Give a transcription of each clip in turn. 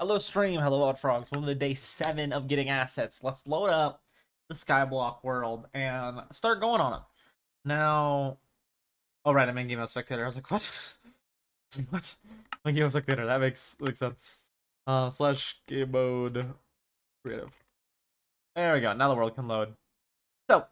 Hello stream, hello odd frogs. Welcome to day 7 of getting assets. Let's load up the Skyblock world and start going on it. Now, oh right, I'm in game mode spectator. I was like, what? What? I'm in game mode spectator. That makes sense. Slash game mode creative. There we go. Now the world can load. So,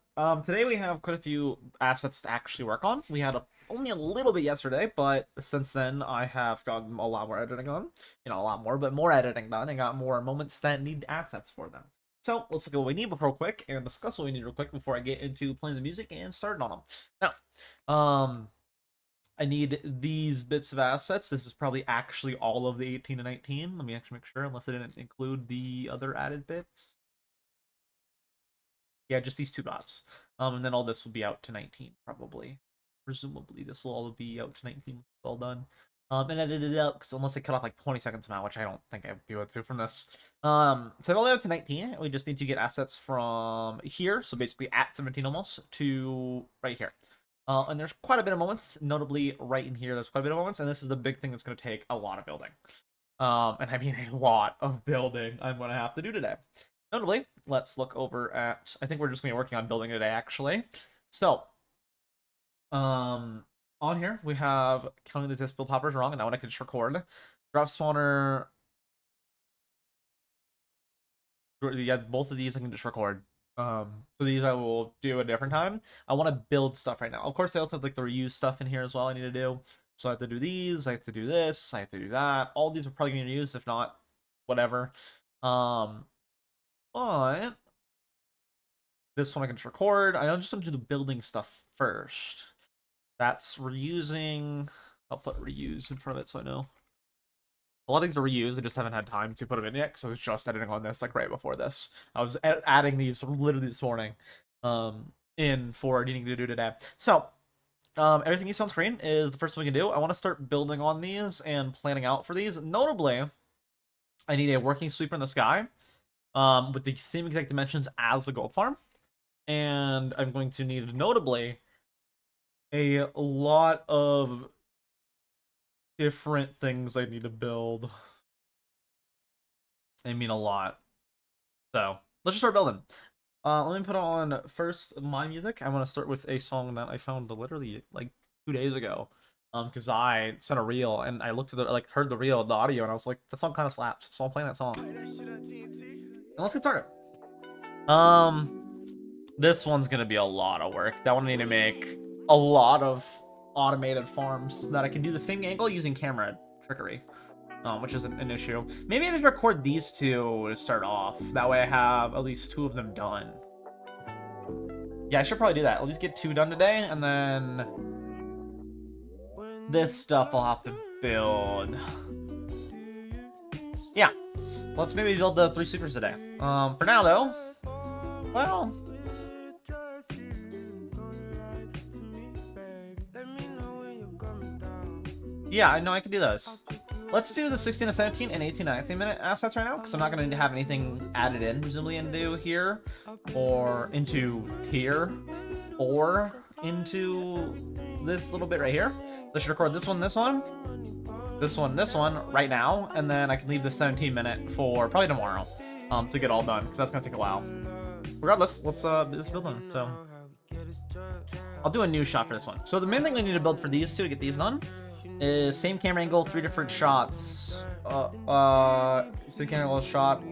today we have quite a few assets to actually work on. We had only a little bit yesterday, but since then I have gotten a lot more editing done. You know, a lot more, but more editing done and got more moments that need assets for them. So, let's look at what we need real quick and discuss what we need real quick before I get into playing the music and starting on them. Now, I need these bits of assets. This is probably actually all of the 18 and 19. Let me actually make sure, unless I didn't include the other added bits. Yeah, just these two dots. And then all this will be out to 19, probably. Presumably, this will all be out to 19 when it's all done. And edit it out, because unless I cut off like 20 seconds from now, which I don't think I'd be able to from this. So all the way out to 19, we just need to get assets from here, so basically at 17 almost, to right here. And there's quite a bit of moments, notably right in here, there's quite a bit of moments, and this is the big thing that's going to take a lot of building. And I mean a lot of building I'm going to have to do today. Notably, let's look over at, I think we're just going to be working on building today, actually. So, on here, we have counting the disk build hoppers wrong, and that one I can just record. Drop spawner. Yeah, both of these I can just record. So these I will do at a different time. I want to build stuff right now. Of course, I also have like the reuse stuff in here as well I need to do. So I have to do these, I have to do this, I have to do that. All these are probably going to use, if not, whatever. But this one I can just record. I just want to do the building stuff first. That's reusing. I'll put reuse in front of it so I know. A lot of these are reused. I just haven't had time to put them in yet because I was just editing on this like right before this. I was adding these literally this morning in for needing to do today. So everything you see on screen is the first one we can do. I want to start building on these and planning out for these. Notably, I need a working sweeper in the sky with the same exact dimensions as the gold farm. And I'm going to need, notably, a lot of different things I need to build. I mean a lot. So, let's just start building. Let me put on first my music. I want to start with a song that I found literally like 2 days ago. Because I sent a reel and I looked at the heard the reel, the audio, and I was like, that song kind of slaps. So I'm playing that song. And let's get started. This one's gonna be a lot of work. That one I need to make a lot of automated farms so that I can do the same angle using camera trickery, which is an issue. Maybe I just record these two to start off. That way I have at least 2 of them done. Yeah, I should probably do that. At least get 2 done today, and then this stuff I'll have to build. Yeah, let's maybe build the 3 supers today. For now though, well, yeah, I know I can do those. Let's do the 16 to 17 and 18 to 19 minute assets right now, because I'm not going to have anything added in, presumably into here, or into tier, or into this little bit right here. Let's record this one, this one, this one, this one right now, and then I can leave the 17 minute for probably tomorrow to get all done, because that's going to take a while. Regardless, let's build them. So I'll do a new shot for this one. So the main thing we need to build for these two to get these done is same camera angle, 3 different shots. Same camera angle shot.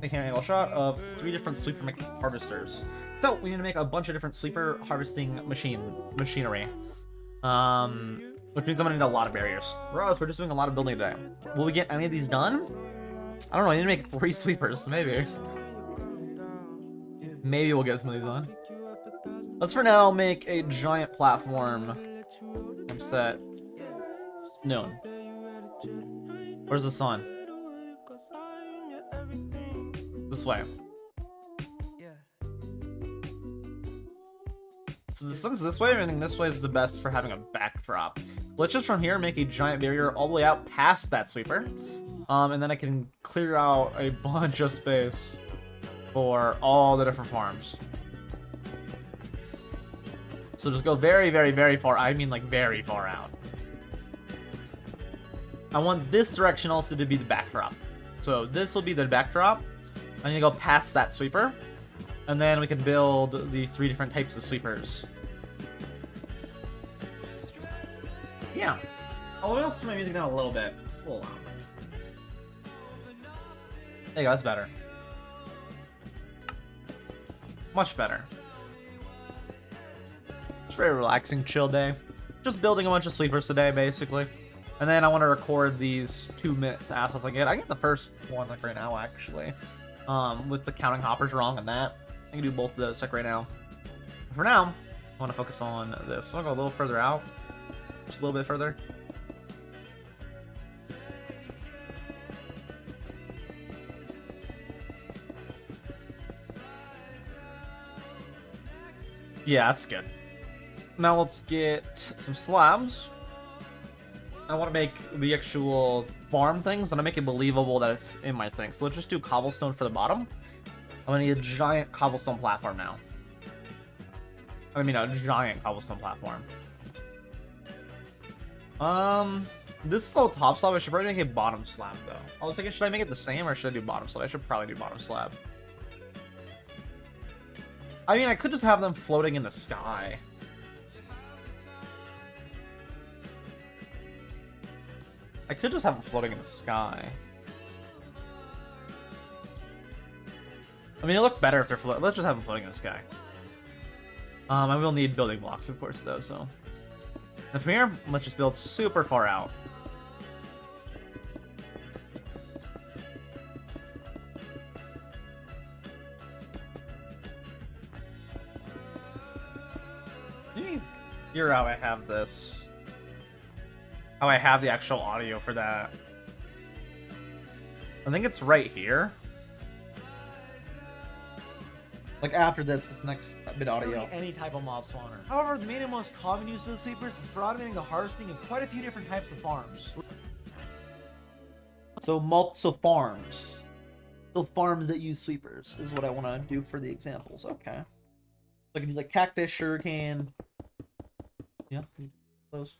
Same camera angle shot of 3 different sweeper harvesters. So we need to make a bunch of different sweeper harvesting machinery. Which means I'm gonna need a lot of barriers. Regardless, we're just doing a lot of building today. Will we get any of these done? I don't know. I need to make 3 sweepers, maybe. Maybe we'll get some of these on. Let's for now make a giant platform. I'm set. Noon. Where's the sun? This way. So the sun's this way, meaning this way is the best for having a backdrop. Let's just from here make a giant barrier all the way out past that sweeper. And then I can clear out a bunch of space for all the different farms. So just go very, very, very far. I mean like very far out. I want this direction also to be the backdrop. So this will be the backdrop. I'm gonna go past that sweeper, and then we can build the 3 different types of sweepers. Yeah. Oh, let me also turn my music down a little bit. It's a little loud. There you go, that's better. Much better. It's a very relaxing, chill day. Just building a bunch of sweepers today, basically. And then I want to record these 2 minutes as I get the first one like right now, actually. With the counting hoppers wrong and that. I can do both of those like right now. For now, I want to focus on this. So I'll go a little further out. Just a little bit further. Yeah, that's good. Now let's get some slabs. I want to make the actual farm things, and I make it believable that it's in my thing. So let's just do cobblestone for the bottom. I'm gonna need a giant cobblestone platform now. I mean, a giant cobblestone platform. This is all top slab. I should probably make it bottom slab, though. I was thinking, should I make it the same, or should I do bottom slab? I should probably do bottom slab. I mean, I could just have them floating in the sky. I could just have them floating in the sky. I mean, they look better if they're floating. Let's just have them floating in the sky. I will need building blocks, of course, though, so. And from here, let's just build super far out. Here how I have this. How I have the actual audio for that. I think it's right here. Like after this next bit audio. Any type of mob spawner. However, the main and most common use of the sweepers is for automating the harvesting of quite a few different types of farms. So farms. So farms that use sweepers is what I want to do for the examples. Okay. So I can do like cactus, sugarcane. Yeah, those.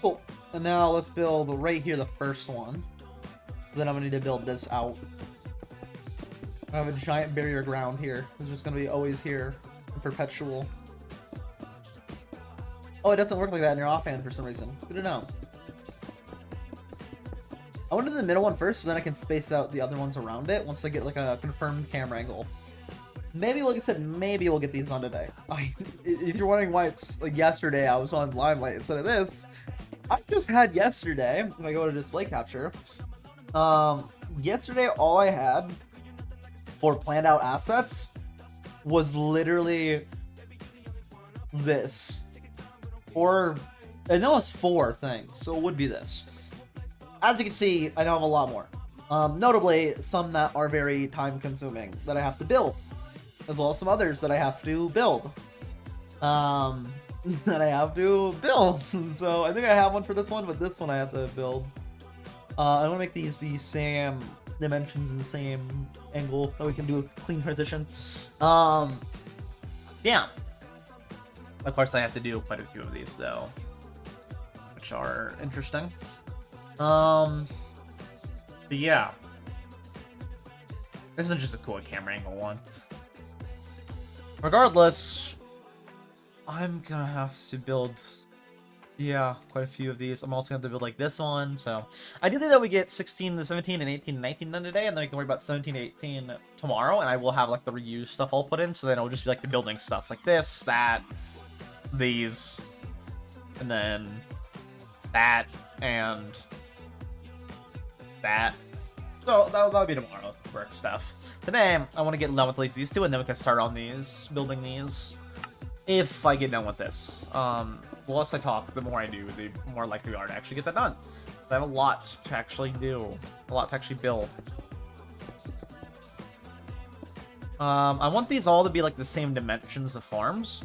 Cool. And now let's build right here the first one. So then I'm gonna need to build this out. I have a giant barrier ground here. It's just gonna be always here, perpetual. Oh, it doesn't work like that in your offhand for some reason. Good to know. I want to do the middle one first, so then I can space out the other ones around it once I get like a confirmed camera angle. Maybe, like I said, maybe we'll get these on today. If you're wondering why it's like yesterday I was on Limelight instead of this, I just had yesterday, if I go to display capture, yesterday all I had for planned out assets was literally this. Or, I know it's 4 things, so it would be this. As you can see, I now have a lot more. Notably, some that are very time-consuming that I have to build, as well as some others that I have to build. So I think I have one for this one, but this one I have to build. I want to make these the same dimensions and the same angle, so we can do a clean transition. Yeah. Of course, I have to do quite a few of these, though, which are interesting. But yeah. This is just a cool camera angle one. Regardless, I'm gonna have to build, yeah, quite a few of these. I'm also gonna have to build like this one, so ideally that we get 16 to 17 and 18 and 19 done today, and then we can worry about 17 to 18 tomorrow, and I will have like the reused stuff all put in, so then it'll just be like the building stuff, like this, that, these, and then that, and that. So that'll be tomorrow's work stuff. Today, I want to get done with at least these 2, and then we can start on these, building these, if I get done with this. The less I talk, the more I do, the more likely we are to actually get that done. I have a lot to actually do, a lot to actually build. I want these all to be like the same dimensions of farms,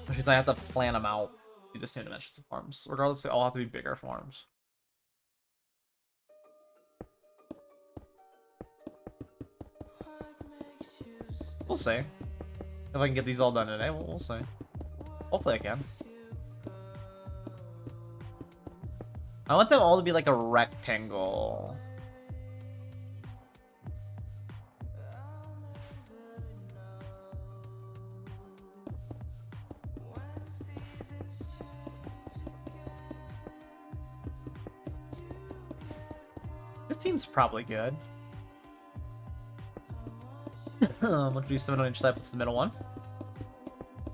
which means I have to plan them out to be the same dimensions of farms. Regardless, they all have to be bigger farms. We'll see. If I can get these all done today, we'll see. Hopefully I can. I want them all to be like a rectangle. Fifteen's probably good. Let's do 7 on each side plus the middle one.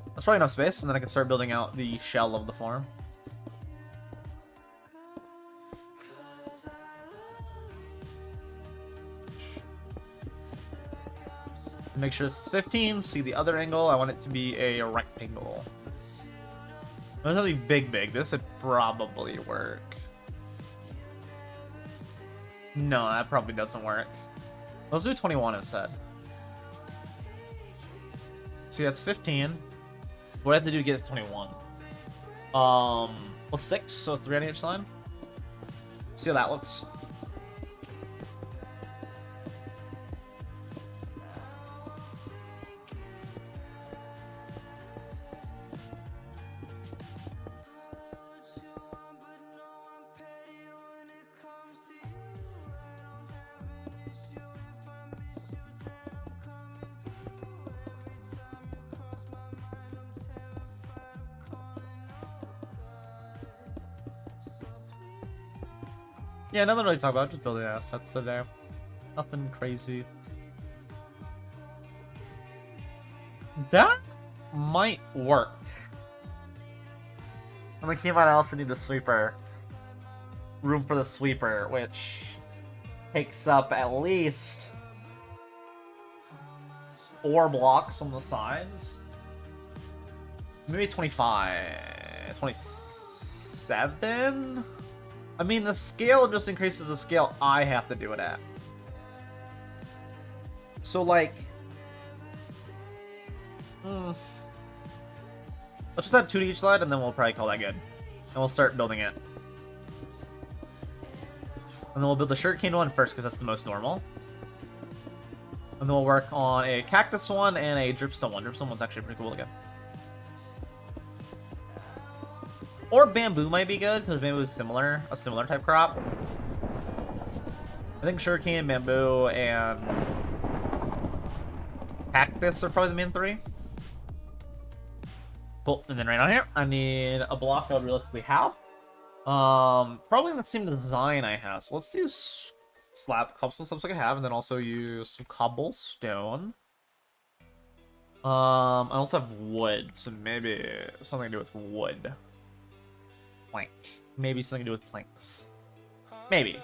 That's probably enough space, and then I can start building out the shell of the farm. Make sure this is 15. See the other angle. I want it to be a rectangle. It doesn't have to be big. This would probably work. No, that probably doesn't work. Let's do 21 instead. See, that's 15. What do I have to do to get to 21? Plus 6, so 3 on each side. See how that looks. Yeah, nothing really to talk about, just building assets today. Nothing crazy. That might work. I'm gonna keep on. I also need the sweeper. Room for the sweeper, which takes up at least 4 blocks on the sides. Maybe 25, 27? I mean, the scale just increases the scale I have to do it at. So, like... let's just add 2 to each side, and then we'll probably call that good. And we'll start building it. And then we'll build the sugarcane one first, because that's the most normal. And then we'll work on a cactus one and a dripstone one. Dripstone one's actually pretty cool to get. Or bamboo might be good, because bamboo is similar, a similar type crop. I think sugarcane, bamboo, and cactus are probably the main 3. Cool, and then right on here, I need a block I would realistically have. Probably in the same design I have. So let's do cobblestone slabs like I have, and then also use some cobblestone. I also have wood, so maybe something to do with wood. Plank. Maybe something to do with planks. Maybe.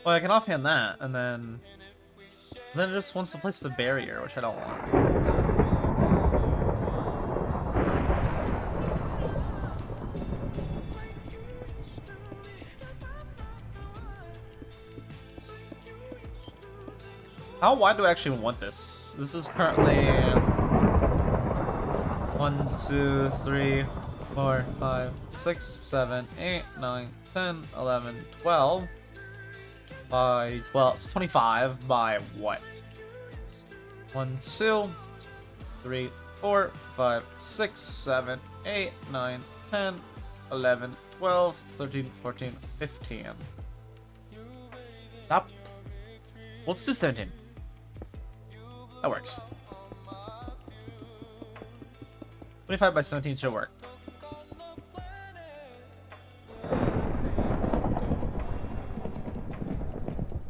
Well, I can offhand that, and then it just wants to place the barrier, which I don't want. How wide do I actually want this? This is currently 1, 2, 3, 4, 5, 6, 7, 8, 9, 10, 11, 12. By 12, it's 25 by what? 1, 2, 3, 4, 5, 6, 7, 8, 9, 10, 11, 12, 13, 14, 15. Stop. Let's do 17. That works. 25 by 17 should work.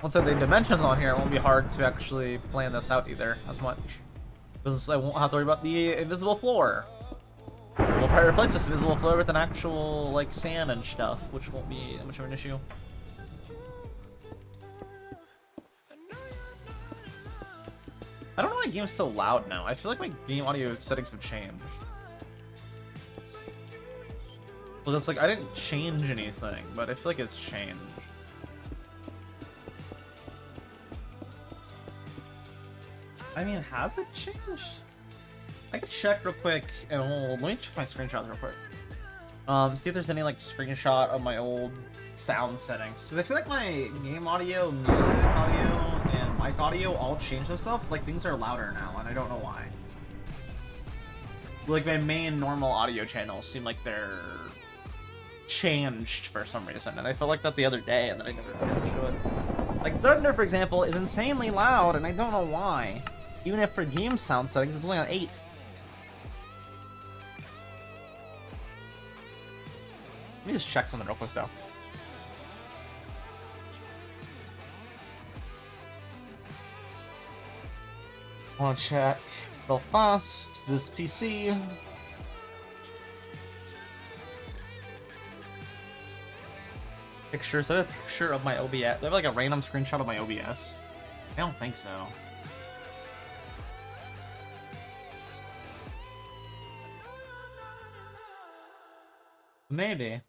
Once I have the dimensions on here, it won't be hard to actually plan this out either as much. Because I won't have to worry about the invisible floor. So I'll probably replace this invisible floor with an actual, like, sand and stuff, which won't be that much of an issue. I don't know why my game's so loud now. I feel like my game audio settings have changed. Well, it's like, I didn't change anything, but I feel like it's changed. I mean, has it changed? I can check real quick, and let me check my screenshots real quick. See if there's any, like, screenshot of my old sound settings. Because I feel like my game audio, music audio, and mic audio all changed themselves. Like, things are louder now, and I don't know why. Like, my main normal audio channels seem like they're changed for some reason, and I felt like that the other day, and then I never should. Like, Thunder, for example, is insanely loud, and I don't know why. Even if for game sound settings, it's only on 8. Let me just check something real quick, though. I want to check real fast this PC. Pictures. I have a picture of my OBS. I have like a random screenshot of my OBS. I don't think so. Maybe.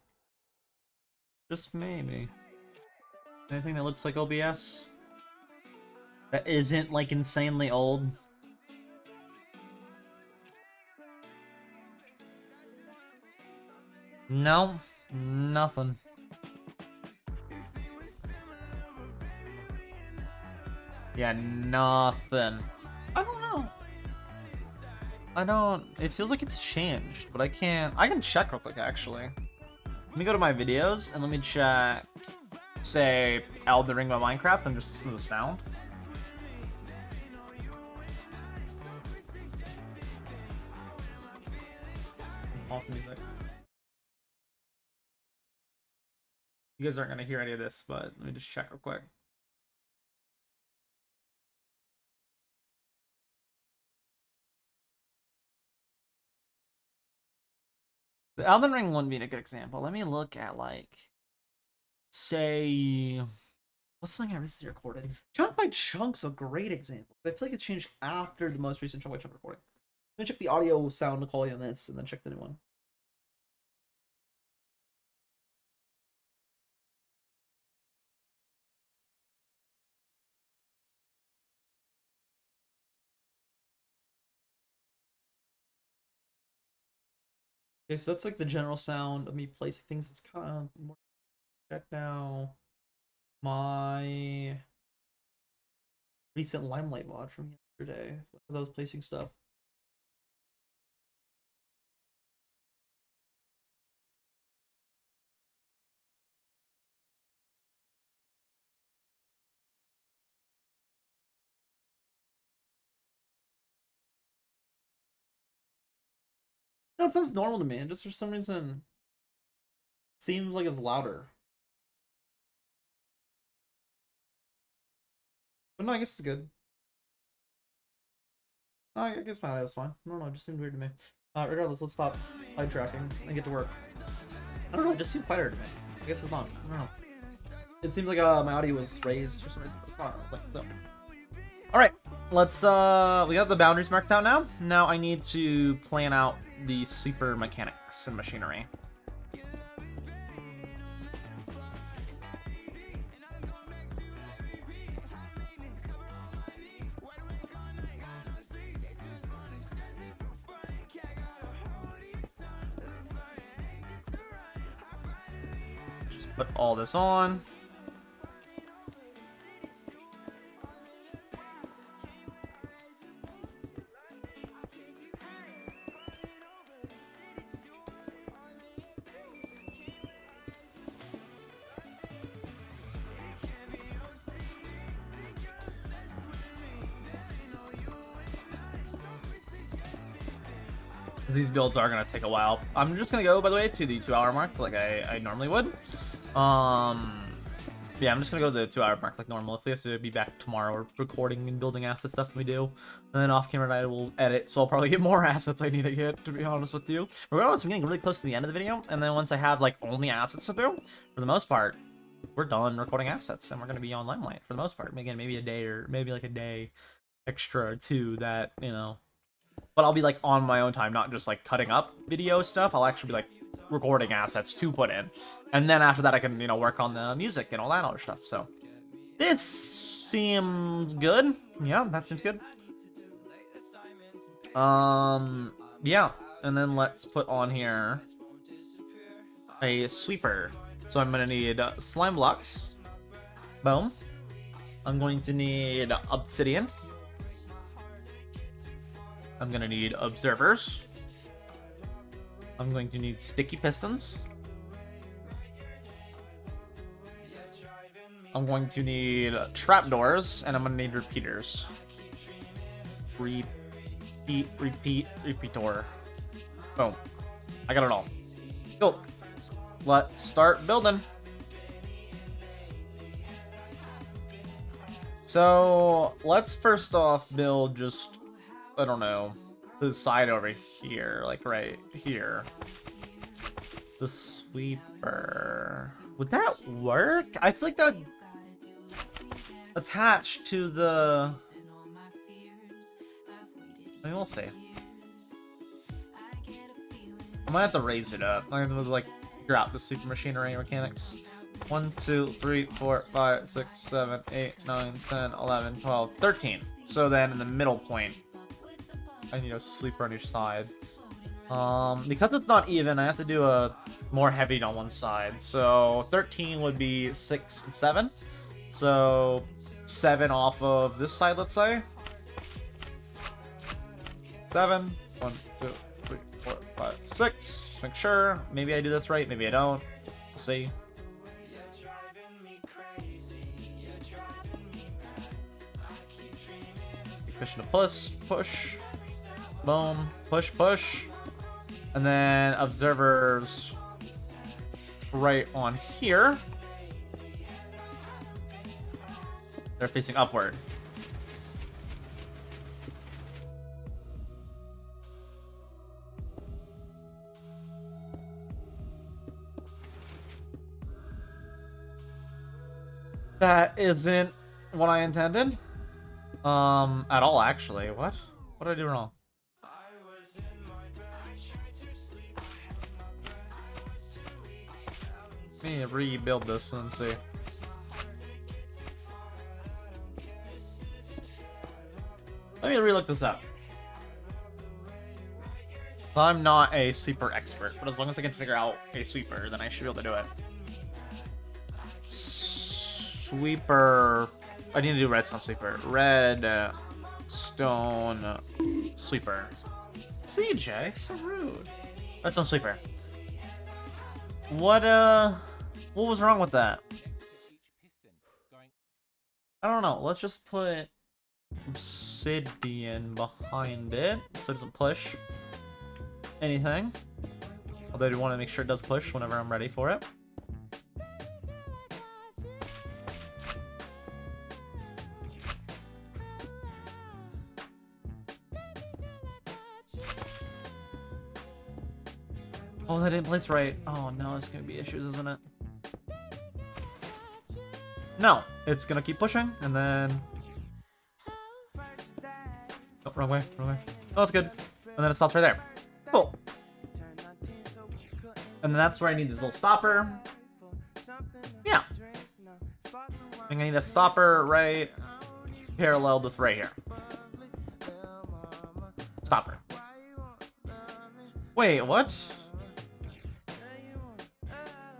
Just maybe. Anything that looks like OBS? That isn't like insanely old? No, nothing. Yeah, nothing. I don't know. It feels like it's changed, but I can check real quick actually. Let me go to my videos and let me check, say, Elden Ring by Minecraft and just listen to the sound. Awesome music. You guys aren't gonna hear any of this, but let me just check real quick. The Elden Ring one being a good example. Let me look at, like, say, what's something I recently recorded? Chunk by Chunk's a great example. I feel like it changed after the most recent Chunk by Chunk recording. Let me check the audio sound quality on this, and then check the new one. Okay, so that's like the general sound of me placing things. It's kind of more check now. My recent Limelight VOD from yesterday, as I was placing stuff. No, it sounds normal to me. Just for some reason, seems like it's louder. But no, I guess it's good. No, I guess my audio was fine. I don't know, it just seemed weird to me. Regardless, let's stop sidetracking and get to work. I don't know, it just seemed quieter to me. I guess it's not. I don't know. It seemed like my audio was raised for some reason, but it's not. Like, so. Alright, let's, we got the boundaries marked out now. Now I need to plan out the sleeper mechanics and machinery. Just put all this on. These builds are gonna take a while. I'm just gonna go, by the way, to the 2-hour mark like I normally would. Yeah, I'm just gonna go to the 2-hour mark like normal. If we have to be back tomorrow, we're recording and building asset stuff that we do. And then off camera I will edit, so I'll probably get more assets I need to get, to be honest with you. Regardless, I'm getting really close to the end of the video, and then once I have like only assets to do, for the most part, we're done recording assets, and we're gonna be on Limelight for the most part. Again, maybe a day or maybe like a day extra or two that, you know. But I'll be like on my own time, not just like cutting up video stuff. I'll actually be like recording assets to put in. And then after that, I can, you know, work on the music and all that other stuff. So this seems good. Yeah, that seems good. Yeah. And then let's put on here a sweeper. So I'm gonna need slime blocks. Boom. I'm going to need obsidian. I'm gonna need observers. I'm going to need sticky pistons. I'm going to need trapdoors, and I'm gonna need repeaters. Repeator. Boom. I got it all. Cool. Let's start building. So let's first off build just, I don't know, the side over here, like right here. The sweeper. Would that work? I feel like that would attach to the... I mean, we'll see. I might have to raise it up. I have to, like, figure out the super machinery mechanics. 1, 2, 3, 4, 5, 6, 7, 8, 9, 10, 11, 12, 13. So then in the middle point, I need a sweeper on each side. Because it's not even, I have to do a more heavy on one side. So 13 would be 6 and 7. So 7 off of this side, let's say. 7. 1, 2, 3, 4, 5, 6. Just make sure. Maybe I do this right, maybe I don't. We'll see. Pushing to push. Boom. Push. And then observers right on here. They're facing upward. That isn't what I intended. At all, actually. What? What did I do wrong? Let me rebuild this and see. Let me relook this up. So I'm not a sweeper expert, but as long as I can figure out a sweeper, then I should be able to do it. Sweeper... I need to do redstone sweeper. Red stone sweeper. CJ, so rude. Redstone sweeper. What was wrong with that? I don't know. Let's just put obsidian behind it so it doesn't push anything. Although I do want to make sure it does push whenever I'm ready for it. Oh, that didn't place right. Oh no, it's gonna be issues, isn't it? No, it's gonna keep pushing, and then... Oh, wrong way. Oh, that's good. And then it stops right there. Cool. And then that's where I need this little stopper. Yeah. I think I need a stopper right paralleled with right here. Stopper. Wait, what?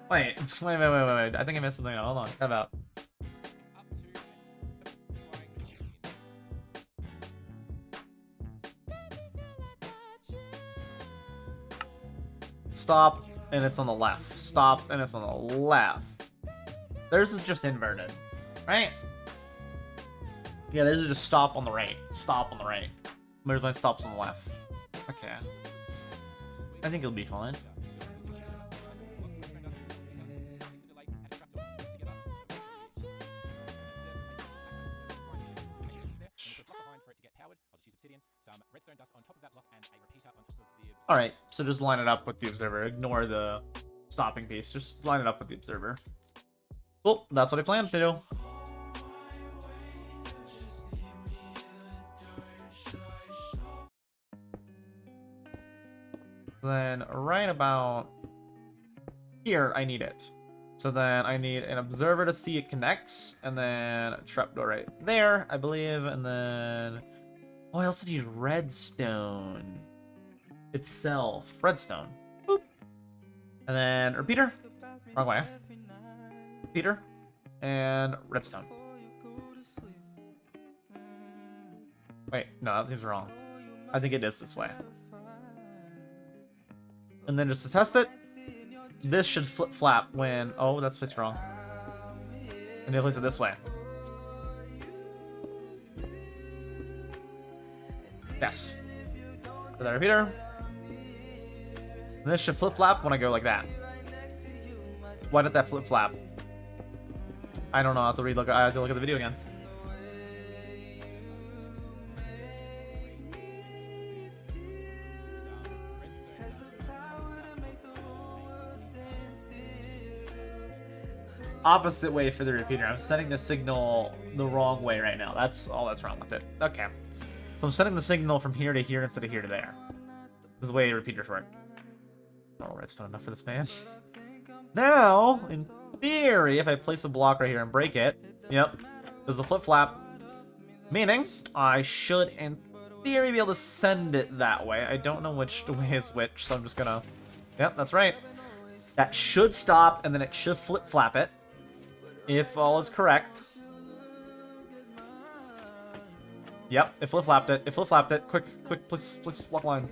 Wait. I think I missed something. Hold on. How about? Stop, and it's on the left. Stop, and it's on the left. Theirs is just inverted, right? Yeah, theirs is just stop on the right. Stop on the right. Where's my stops on the left? Okay. I think it'll be fine. Alright, so just line it up with the observer. Ignore the stopping piece. Just line it up with the observer. Cool, that's what I planned to do. Then right about here, I need it. So then I need an observer to see it connects, and then a trapdoor right there, I believe, and then... Oh, I also need redstone itself. Redstone. Boop. And then repeater. Wrong way. Repeater. And redstone. Wait, no, that seems wrong. I think it is this way. And then just to test it, this should flip-flap when... Oh, that's placed wrong. And they place it this way. Yes. For that repeater. And this should flip-flap when I go like that. Why did that flip-flap? I don't know. I have to relook. I have to look at the video again. Opposite way for the repeater. I'm sending the signal the wrong way right now. That's all that's wrong with it. Okay. So I'm sending the signal from here to here instead of here to there. This is the way repeaters work. Oh, redstone enough for this man. Now, in theory, if I place a block right here and break it, yep, there's a flip-flap. Meaning, I should, in theory, be able to send it that way. I don't know which way is which, so I'm just gonna... Yep, that's right. That should stop, and then it should flip-flap it. If all is correct. Yep, it flip-flapped it. It flip-flapped it. Quick, please walk line.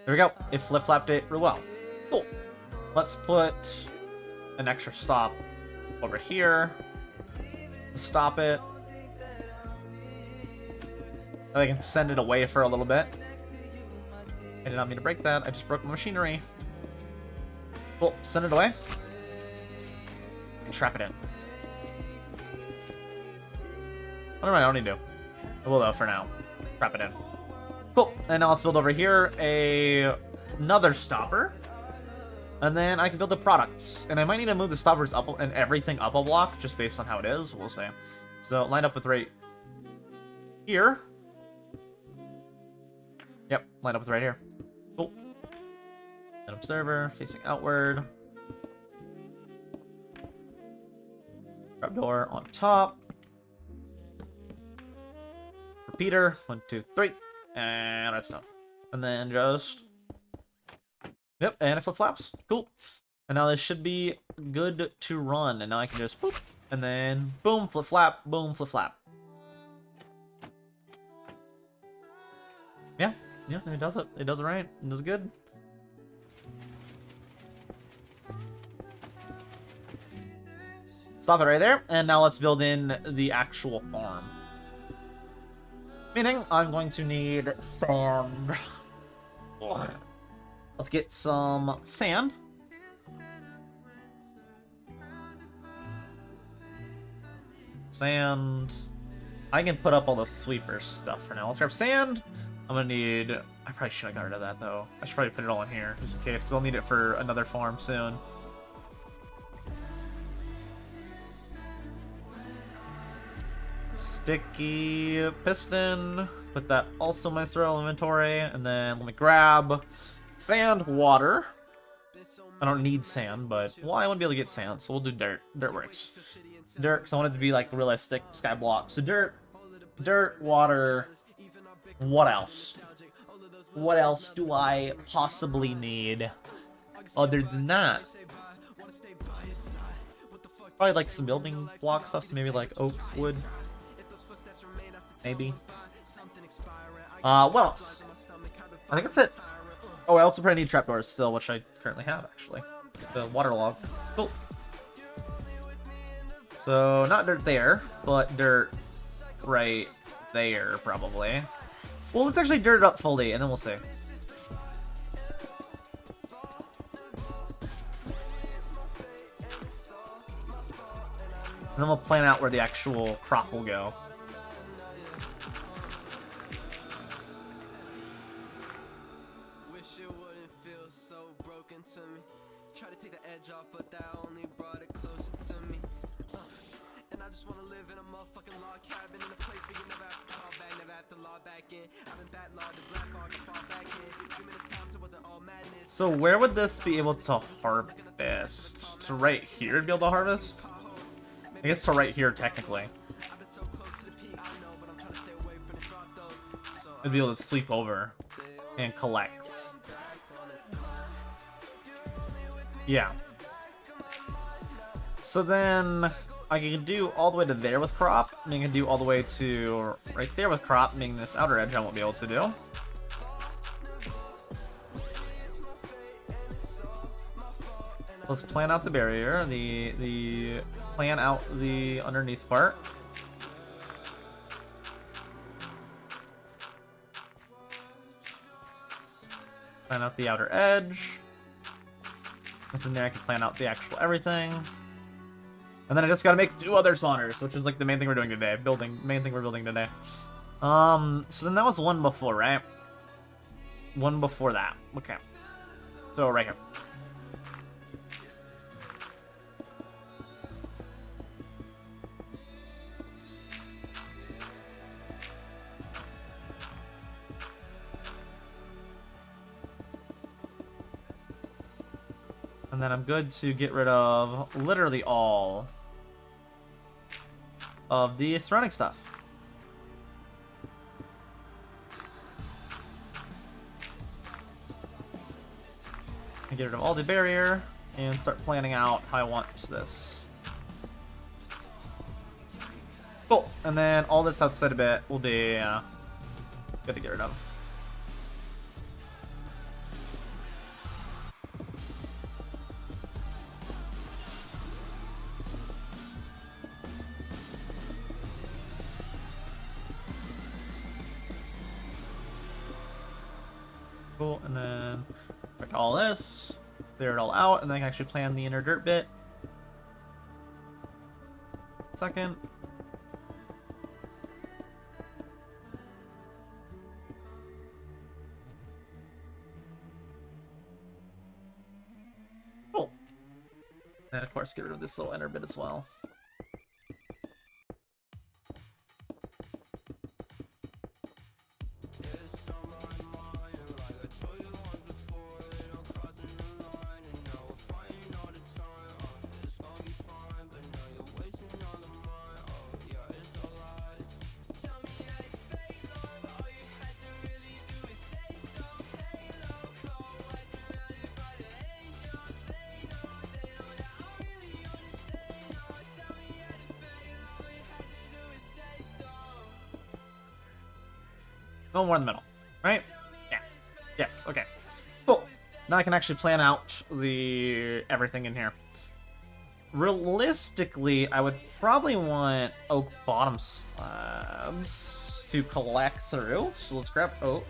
There we go. It flip-flapped it real well. Cool. Let's put an extra stop over here. Stop it. I can send it away for a little bit. I did not mean to break that. I just broke the machinery. Cool. Send it away. And trap it in. Oh, never mind. I don't need to. I will, though, for now. Trap it in. Cool. And now let's build over here another stopper. And then I can build the products. And I might need to move the stoppers up and everything up a block just based on how it is. We'll see. So line up with right here. Yep. Line up with right here. Cool. An observer facing outward. Trapdoor on top. Repeater. 1, 2, 3. And redstone. And then just... Yep, and it flip-flaps. Cool. And now this should be good to run. And now I can just boop. And then boom, flip-flap, boom, flip-flap. Yeah, it does it. It does it right. It does good. Stop it right there. And now let's build in the actual farm. Meaning, I'm going to need sand. Let's get some sand. Sand. I can put up all the sweeper stuff for now. Let's grab sand. I'm gonna need... I probably should have got rid of that, though. I should probably put it all in here, just in case, because I'll need it for another farm soon. Sticky piston. Put that also in my cereal inventory. And then let me grab sand, water. I don't need sand, but... Well, I want to be able to get sand, so we'll do dirt. Dirt works. Dirt, because I want it to be, like, realistic Skyblock. So dirt, water... What else? What else do I possibly need other than that? Probably, like, some building block stuff, so maybe, like, oak wood. Maybe. What else? I think that's it. Oh, I also probably need trapdoors still, which I currently have, actually. The waterlog. Cool. So, not dirt there, but dirt right there, probably. Well, let's actually dirt it up fully, and then we'll see. And then we'll plan out where the actual crop will go. So where would this be able to harvest? To right here to be able to harvest? I guess to right here, technically. It'd be able to sweep over and collect. Yeah. So then I can do all the way to there with crop, and I can do all the way to right there with crop, meaning this outer edge I won't be able to do. Let's plan out the barrier, the plan out the underneath part. Plan out the outer edge. And from there I can plan out the actual everything. And then I just gotta make 2 other spawners, which is like the main thing we're doing today. Main thing we're building today. So then that was one before, right? One before that. Okay. So right here. And then I'm good to get rid of literally all of the surrounding stuff. And get rid of all the barrier and start planning out how I want this. Cool. And then all this outside a bit will be good to get rid of. Cool, and then break all this, clear it all out, and then I can actually plan the inner dirt bit. Second. Cool. And of course, get rid of this little inner bit as well. No more in the middle, right? Yeah. Yes. Okay. Cool. Now I can actually plan out the everything in here. Realistically, I would probably want oak bottom slabs to collect through. So let's grab oak.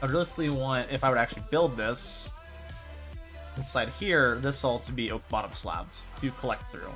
I'd realistically want, if I would actually build this inside here, this all to be oak bottom slabs to collect through.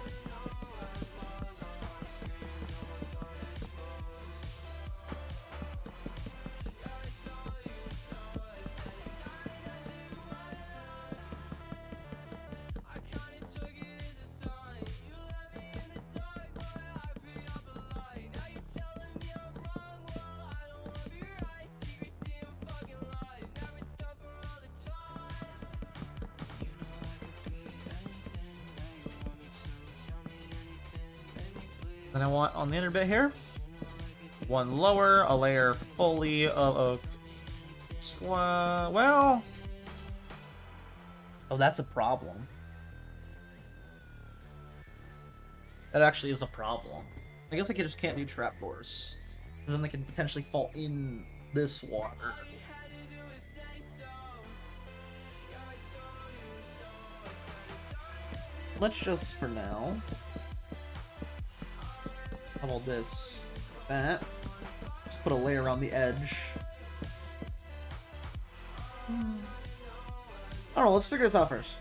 Then I want on the inner bit here, one lower, a layer fully of oak. Well, oh, that's a problem. That actually is a problem. I guess I just can't do trapdoors, because then they can potentially fall in this water. Let's just, for now, how about this? That. Just put a layer on the edge. I don't know, let's figure this out first.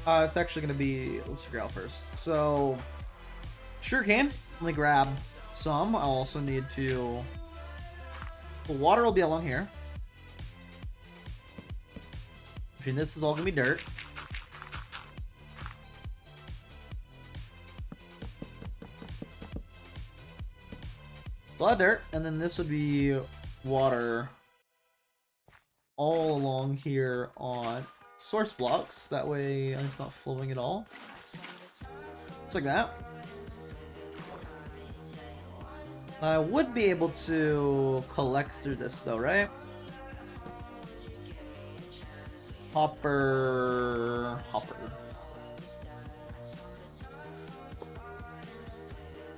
It's actually gonna be, let's figure out first. So, sugarcane, let me grab some. I'll also need to, the water will be along here. Between this is all gonna be dirt. A lot of dirt, and then this would be water all along here on source blocks. That way it's not flowing at all. Just like that. I would be able to collect through this though, right? Hopper.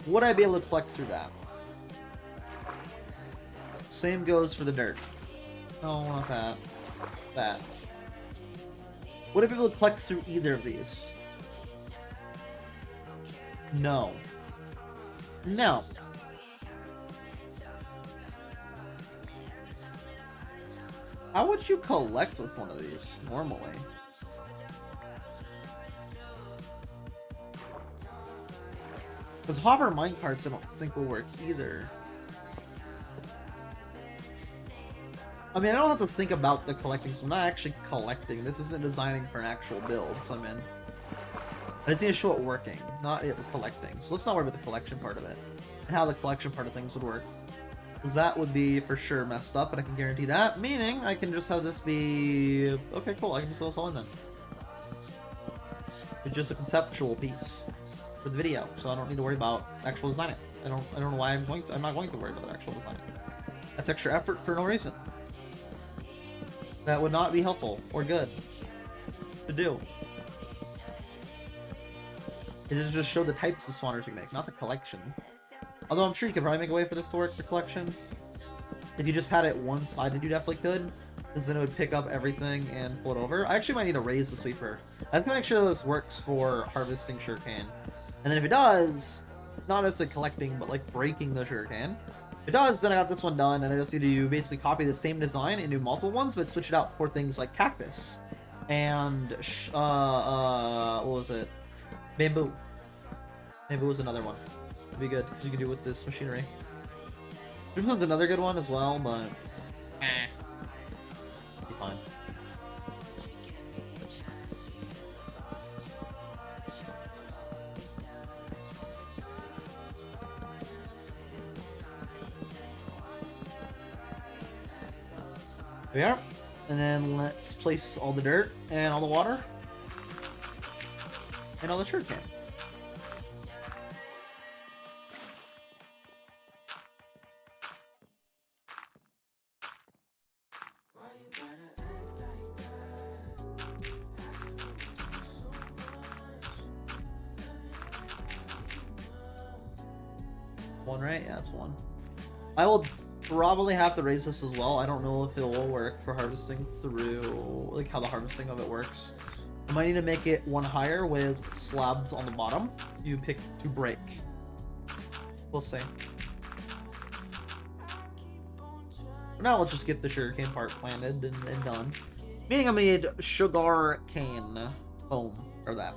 Would I be able to collect through that? Same goes for the dirt. No, not that. That. Would I be able to collect through either of these? No. No. How would you collect with one of these normally? Because hopper minecarts I don't think will work either. I mean, I don't have to think about the collecting, so I'm not actually collecting. This isn't designing for an actual build, so I'm in. I just need to show it working, not it collecting. So let's not worry about the collection part of it, and how the collection part of things would work. Because that would be for sure messed up, and I can guarantee that. Meaning, I can just have this be... Okay, cool, I can just throw this all in then. It's just a conceptual piece for the video, so I don't need to worry about actual designing. I don't know why I'm not going to worry about the actual designing. That's extra effort for no reason. That would not be helpful or good to do. It just show the types of spawners you make, not the collection. Although I'm sure you could probably make a way for this to work for collection. If you just had it one-sided, you definitely could, because then it would pick up everything and pull it over. I actually might need to raise the sweeper. I was gonna make sure this works for harvesting sugarcane. And then if it does, not necessarily collecting, but like breaking the sugarcane. If it does, then I got this one done, and I just need to basically copy the same design into multiple ones, but switch it out for things like cactus. And, what was it? Bamboo. Bamboo was another one. It'd be good, because you can do it with this machinery. This one's another good one as well, but... Be fine. There we are. And then let's place all the dirt and all the water and all the sugarcane. One, right? Yeah, that's one. I will probably have to raise this as well. I don't know if it will work for harvesting through, like how the harvesting of it works. I might need to make it one higher with slabs on the bottom to break. We'll see. For now, let's just get the sugarcane part planted and done. Meaning I'm gonna need sugar cane. Boom. Or that.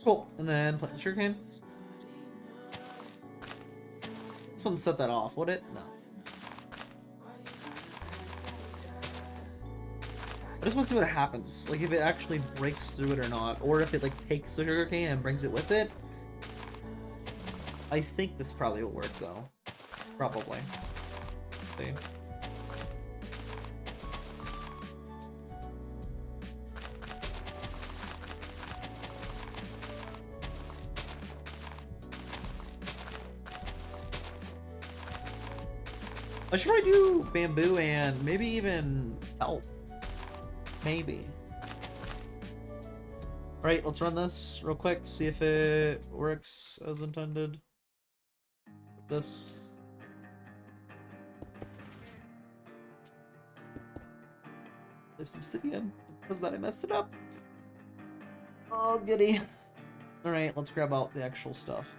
Cool, and then plant the sugarcane. This one set that off, would it? No. I just want to see what happens. Like if it actually breaks through it or not, or if it like takes the sugarcane and brings it with it. I think this probably will work though. Probably. See. I should probably do bamboo and maybe even kelp. Maybe. Alright, let's run this real quick, see if it works as intended. this. This obsidian. Because that I messed it up. Oh, goody. Alright, let's grab out the actual stuff.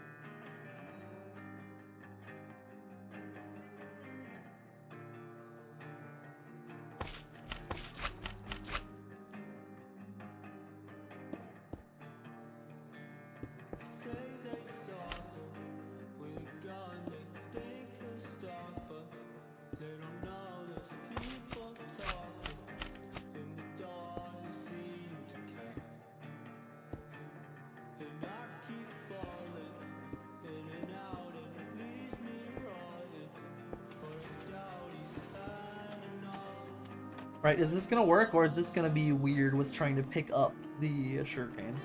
Right, is this gonna work, or is this gonna be weird with trying to pick up the sugarcane?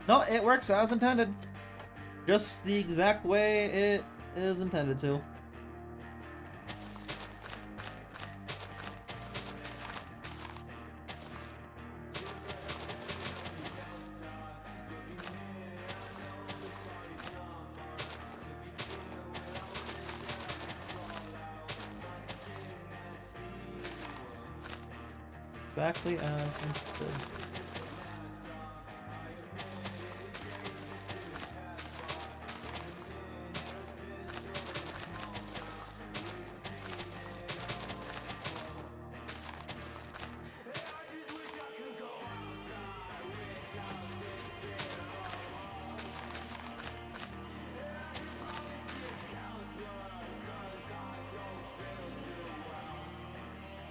No, it works as intended. Just the exact way it is intended to. Exactly as intended.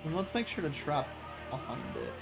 And let's make sure to trap behind it.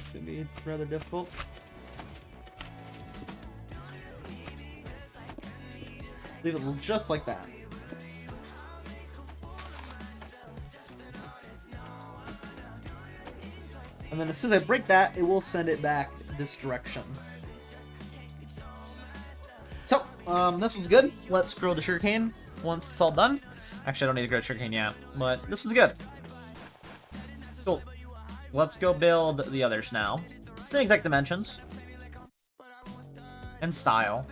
This could be rather difficult. Leave it just like that. And then as soon as I break that, it will send it back this direction. So, this one's good. Let's grow the sugarcane once it's all done. Actually, I don't need to grow sugarcane yet, but this one's good. Cool. Let's go build the others now. Same exact dimensions. And style.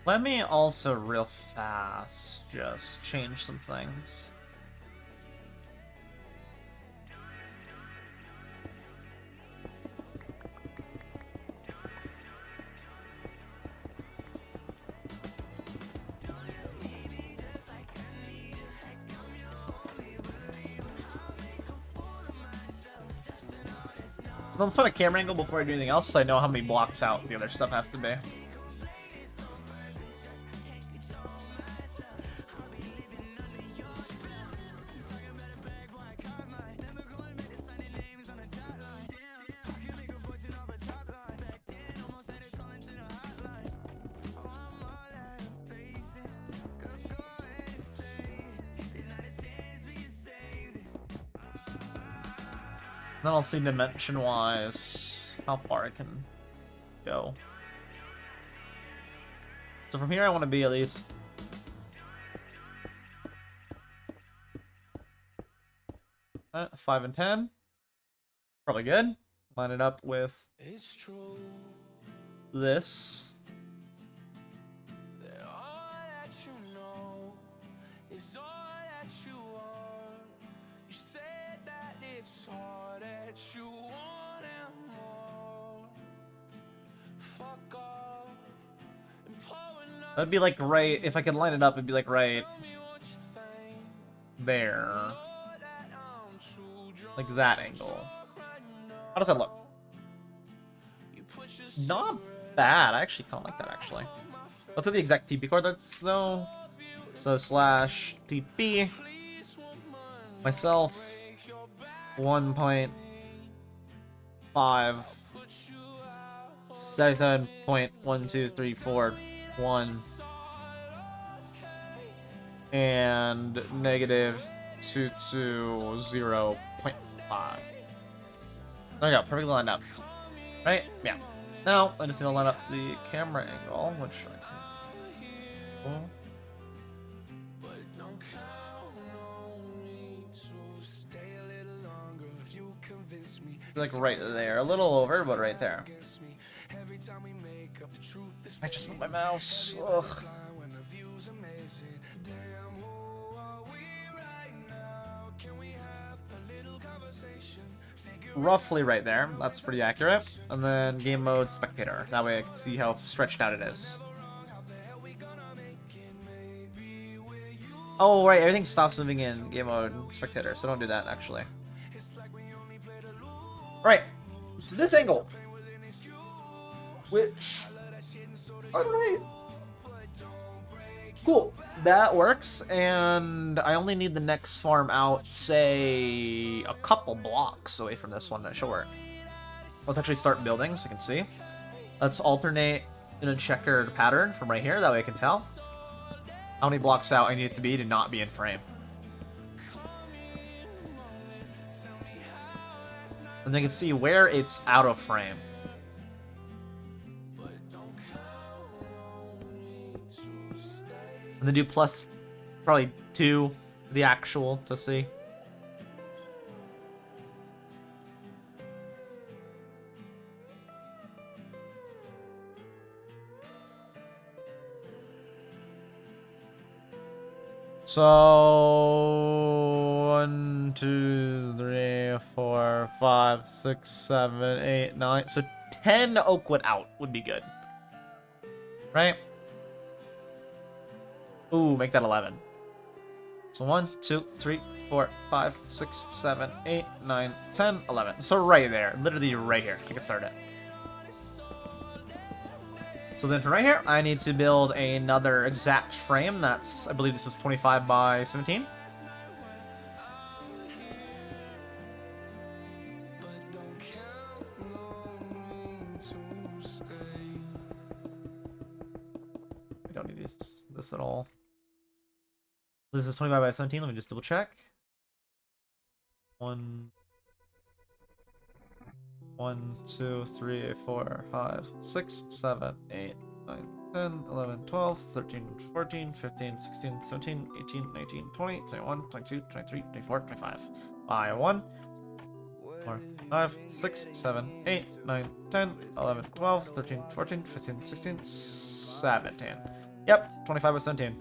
Let me also real fast just change some things. Well, let's find a camera angle before I do anything else so I know how many blocks out the other stuff has to be. Then I'll see dimension-wise how far I can go. So from here I want to be at least... Uh, 5 and 10. Probably good. Line it up with this. That'd be like right, if I could line it up, it'd be like right there. Like that angle. How does that look? Not bad. I actually kind of like that, actually. Let's get the exact TP coordinates, though. So slash TP. Myself, 1.5, 77.12341, and negative 220.5. There we go, perfectly lined up. Right? Yeah. Now, I just need to line up the camera angle, which I can... Like right there, a little over, but right there. I just moved my mouse. Ugh. Roughly right there. That's pretty accurate. And then game mode spectator. That way I can see how stretched out it is. Oh, right. Everything stops moving in game mode spectator, so don't do that, actually. Right. So this angle, which I don't hate. Cool. That works, and I only need the next farm out, say, a couple blocks away from this one that should work. Let's actually start building so you can see. Let's alternate in a checkered pattern from right here, that way I can tell how many blocks out I need it to be not be in frame. And then you can see where it's out of frame. And then do plus probably 2 the actual to see. So 1, 2, 3, 4, 5, 6, 7, 8, 9. So 10 oakwood out would be good. Right? Ooh, make that 11. So 1, 2, 3, 4, 5, 6, 7, 8, 9, 10, 11. So right there. Literally right here. I can start it. So then from right here, I need to build another exact frame. That's, I believe this was 25 by 17. I don't need this at all. This is 25 by 17. Let me just double check. 1, 2, 3, 4, 5, 6, 7, 8, 9, 10, 11, 12, 13, 14, 15, 16, 17, 18, 19, 20, 21, 22, 23, 24, 25. By 1, 4, 5, 6, 7, 8, 9, 10, 11, 12, 13, 14, 15, 16, 17. Yep, 25 by 17.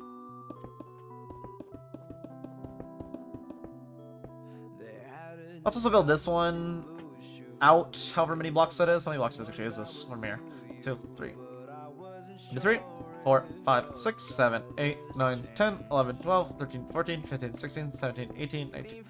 Let's also build this one out, however many blocks that is. How many blocks actually is this? One here. 2, 3. 3, 4, 5, 6, 7, 8, 9, 10, 11, 12, 13, 14, 15, 16, 17, 18, 19.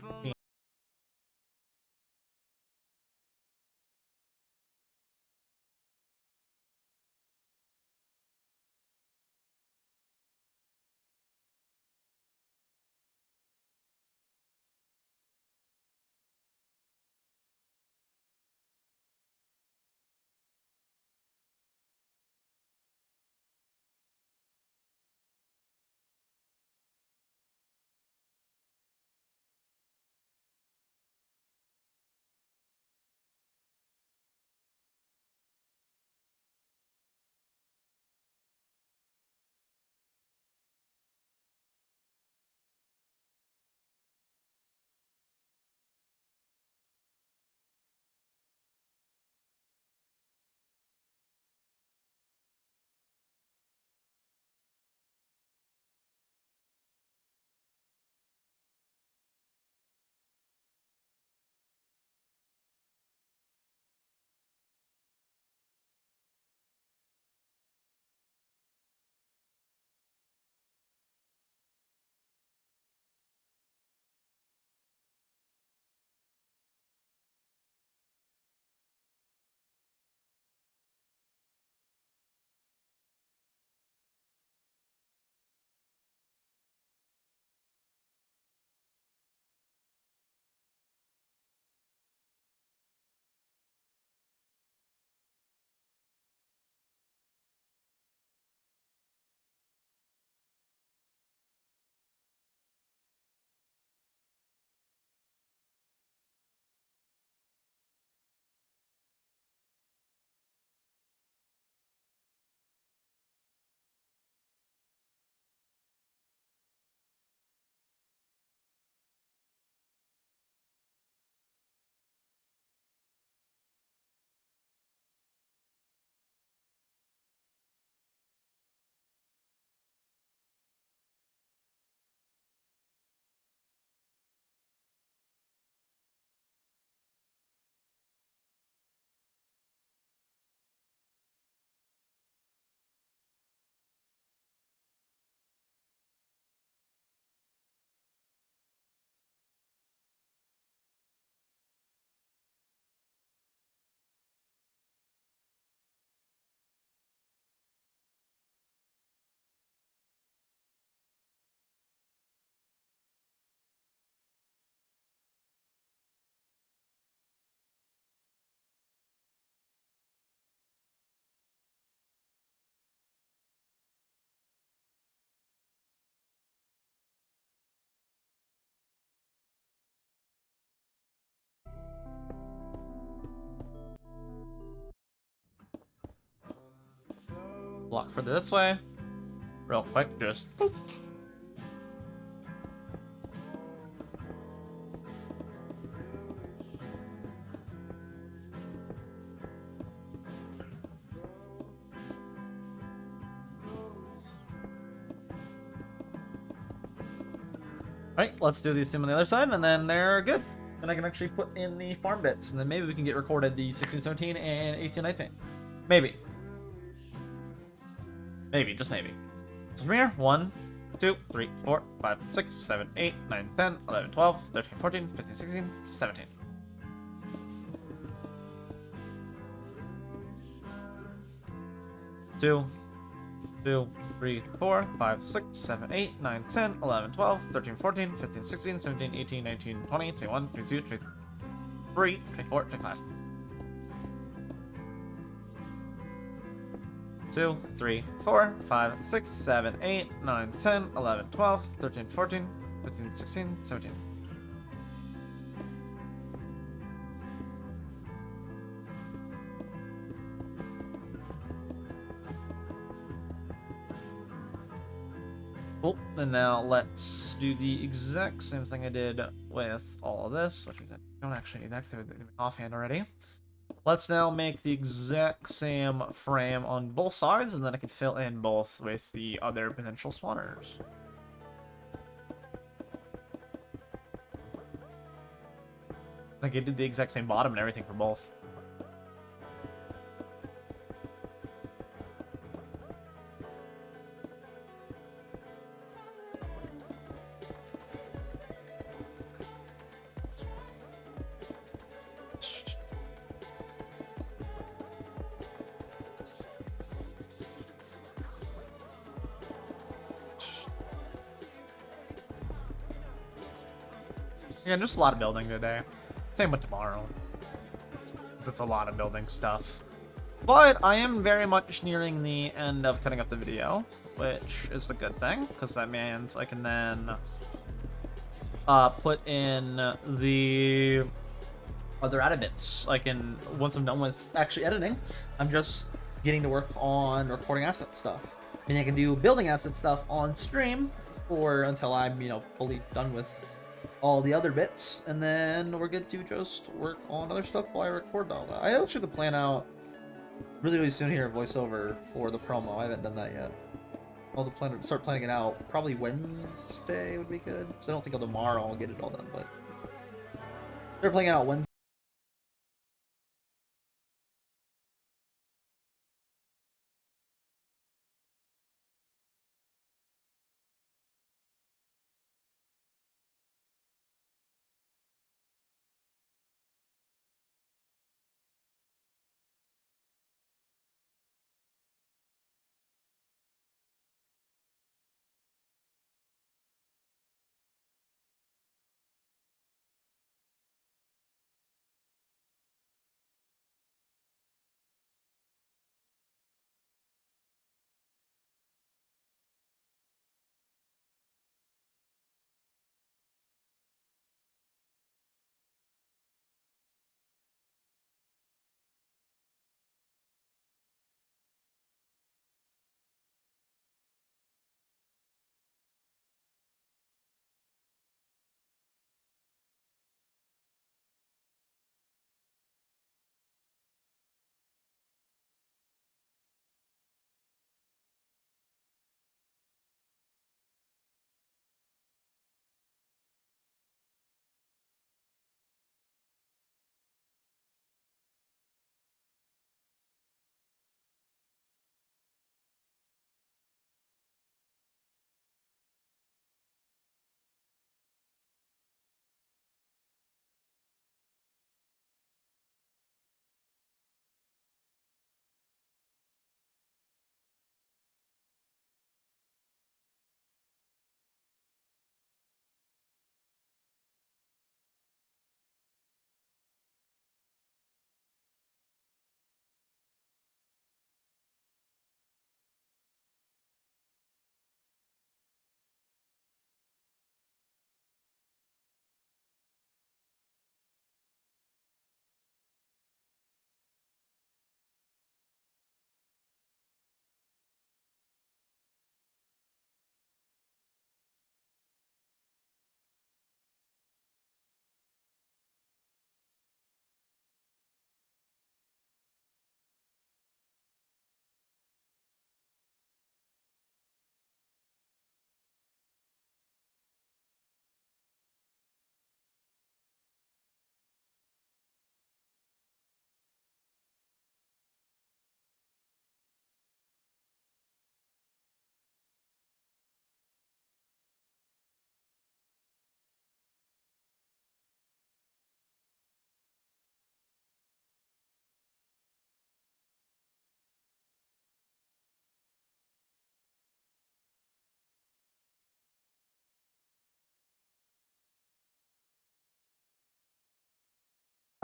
Block further this way. Real quick, just boop. Alright, let's do the same on the other side, and then they're good. Then I can actually put in the farm bits, and then maybe we can get recorded the 1617 and 1819. Maybe. Maybe, just maybe. So from here, 1, 2, 3, 4, 5, 6, 7, 8, 9, 10, 11, 12, 13, 14, 15, 16, 17. Two, 3, 4, 5, 6, 7, 8, 9, 10, 11, 12, 13, 14, 15, 16, 17, 18, 19, 20, 21, 22, 23, 24, 25. 2, 3, 4, 5, 6, 7, 8, 9, 10, 11, 12, 13, 14, 15, 16, 17. Cool, and now let's do the exact same thing I did with all of this, which means I don't actually need that because I did it offhand already. Let's now make the exact same frame on both sides, and then I can fill in both with the other potential spawners. Like I did the exact same bottom and everything for both. Yeah, just a lot of building today. Same with tomorrow. Because it's a lot of building stuff. But I am very much nearing the end of cutting up the video, which is a good thing, because that means I can then put in the other added bits. I can, once I'm done with actually editing, I'm just getting to work on recording asset stuff. Meaning I can do building asset stuff on stream for until I'm, fully done with all the other bits, and then we're good to just work on other stuff while I record all that. I actually have to plan out really soon here voiceover for the promo. I haven't done that yet. I'll have to start planning it out. Probably Wednesday would be good, because I don't think tomorrow I'll get it all done, but they're playing it out Wednesday.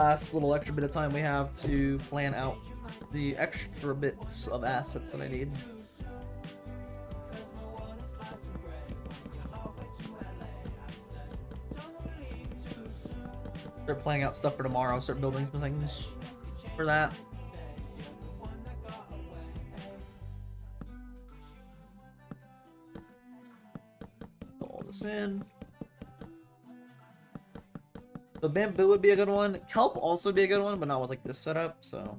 last little extra bit of time we have to plan out the extra bits of assets that I need. Start planning out stuff for tomorrow, start building some things for that. Put all this in. The bamboo would be a good one. Kelp also would be a good one, but not with like this setup, so.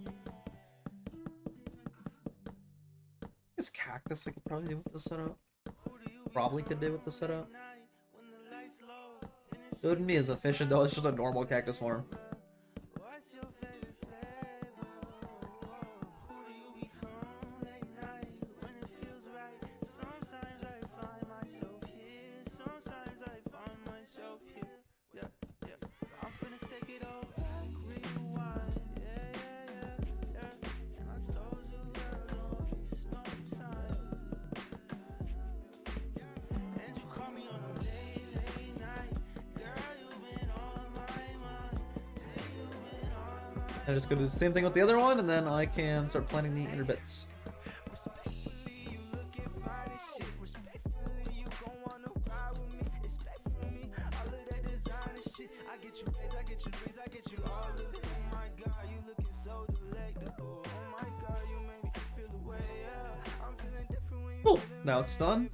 It's cactus I could probably do with this setup. Probably could do with the setup. It wouldn't be as efficient though, it's just a normal cactus form. I just go do the same thing with the other one, and then I can start planning the inner bits. Oh, now it's done.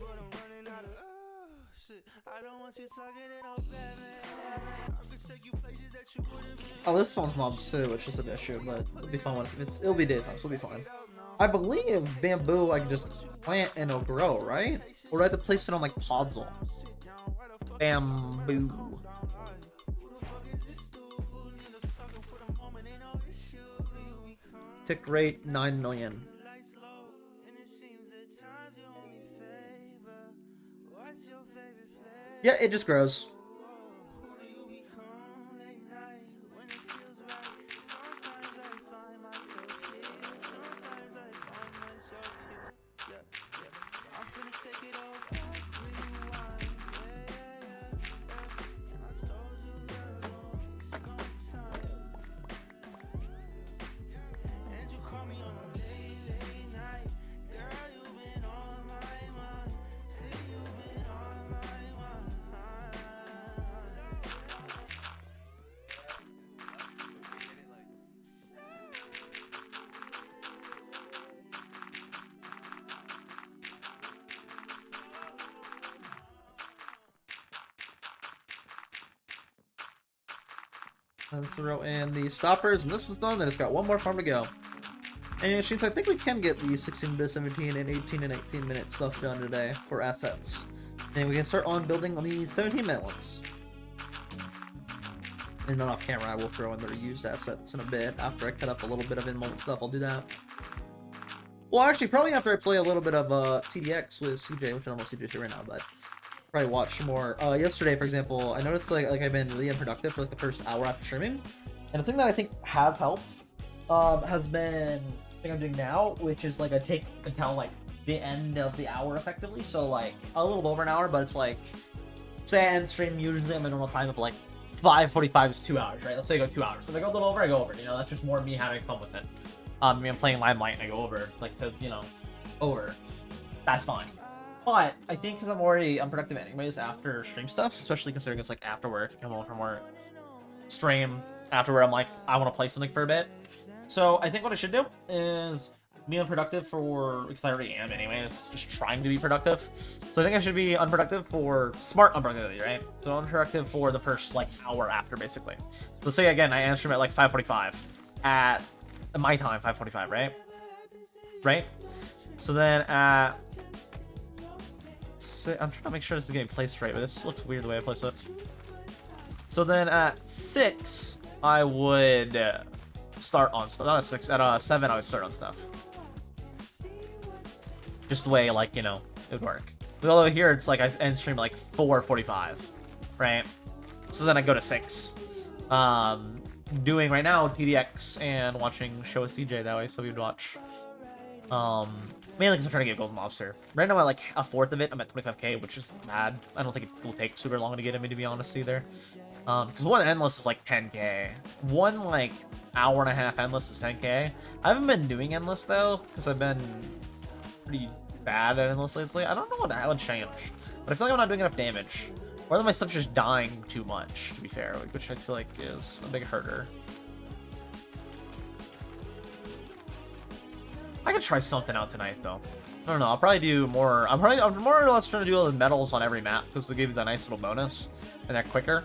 Oh, this spawns mobs too, which is an issue, but it'll be fun once it'll be daytime, so it'll be fine. I believe bamboo I can just plant and it'll grow, right? Or do I have to place it on like podzol? Bamboo. Tick rate 9 million. Yeah, it just grows. And throw in the stoppers, and this one's done. Then it's got one more farm to go. And Sheens, I think we can get the 16 to 17 and 18 and 18 minute stuff done today for assets. And we can start on building on the 17 minute ones. And then off camera, I will throw in the reused assets in a bit. After I cut up a little bit of in-moment stuff, I'll do that. Well, actually, probably after I play a little bit of TDX with CJ, which I don't know CJ right now, but probably watch more. Yesterday, for example, I noticed like I've been really unproductive for like the first hour after streaming, and the thing that I think has helped has been the thing I'm doing now, which is like I take until like the end of the hour effectively. So like a little over an hour, but it's like say I end stream usually at my normal time of like 5:45 is 2 hours, right? Let's say I go 2 hours. So if I go a little over, I go over. You know, that's just more me having fun with it. I mean, I'm playing Limelight and I go over, like to over. That's fine. But I think because I'm already unproductive anyways after stream stuff, especially considering it's like after work, come home from work, stream after where I'm like, I want to play something for a bit. So I think what I should do is be unproductive for, because I already am anyways, just trying to be productive. So I think I should be unproductive for smart unproductivity, right? So unproductive for the first like hour after basically. So say again, I stream at like 5:45 at my time, 5:45, right? Right? So then at I'm trying to make sure this is getting placed right, but this looks weird the way I place it. So then at 6, I would start on stuff. Not at 6, at 7, I would start on stuff. Just the way, like, it would work. But although here, it's like I end stream at like 4:45, right? So then I go to 6. Doing right now TDX and watching Show with CJ that way, so we'd watch. Mainly because I'm trying to get gold mobs here. Right now, at like a fourth of it, I'm at 25k, which is bad. I don't think it will take super long to get him, to be honest, either. Because one endless is like 10k. One like hour and a half endless is 10k. I haven't been doing endless though, because I've been pretty bad at endless lately. I don't know what that would change, but I feel like I'm not doing enough damage. Or that my stuff's just dying too much, to be fair, which I feel like is a big herder. I could try something out tonight though. I don't know. I'll probably do more. I'm more or less trying to do all the medals on every map because they give you that nice little bonus and they're quicker.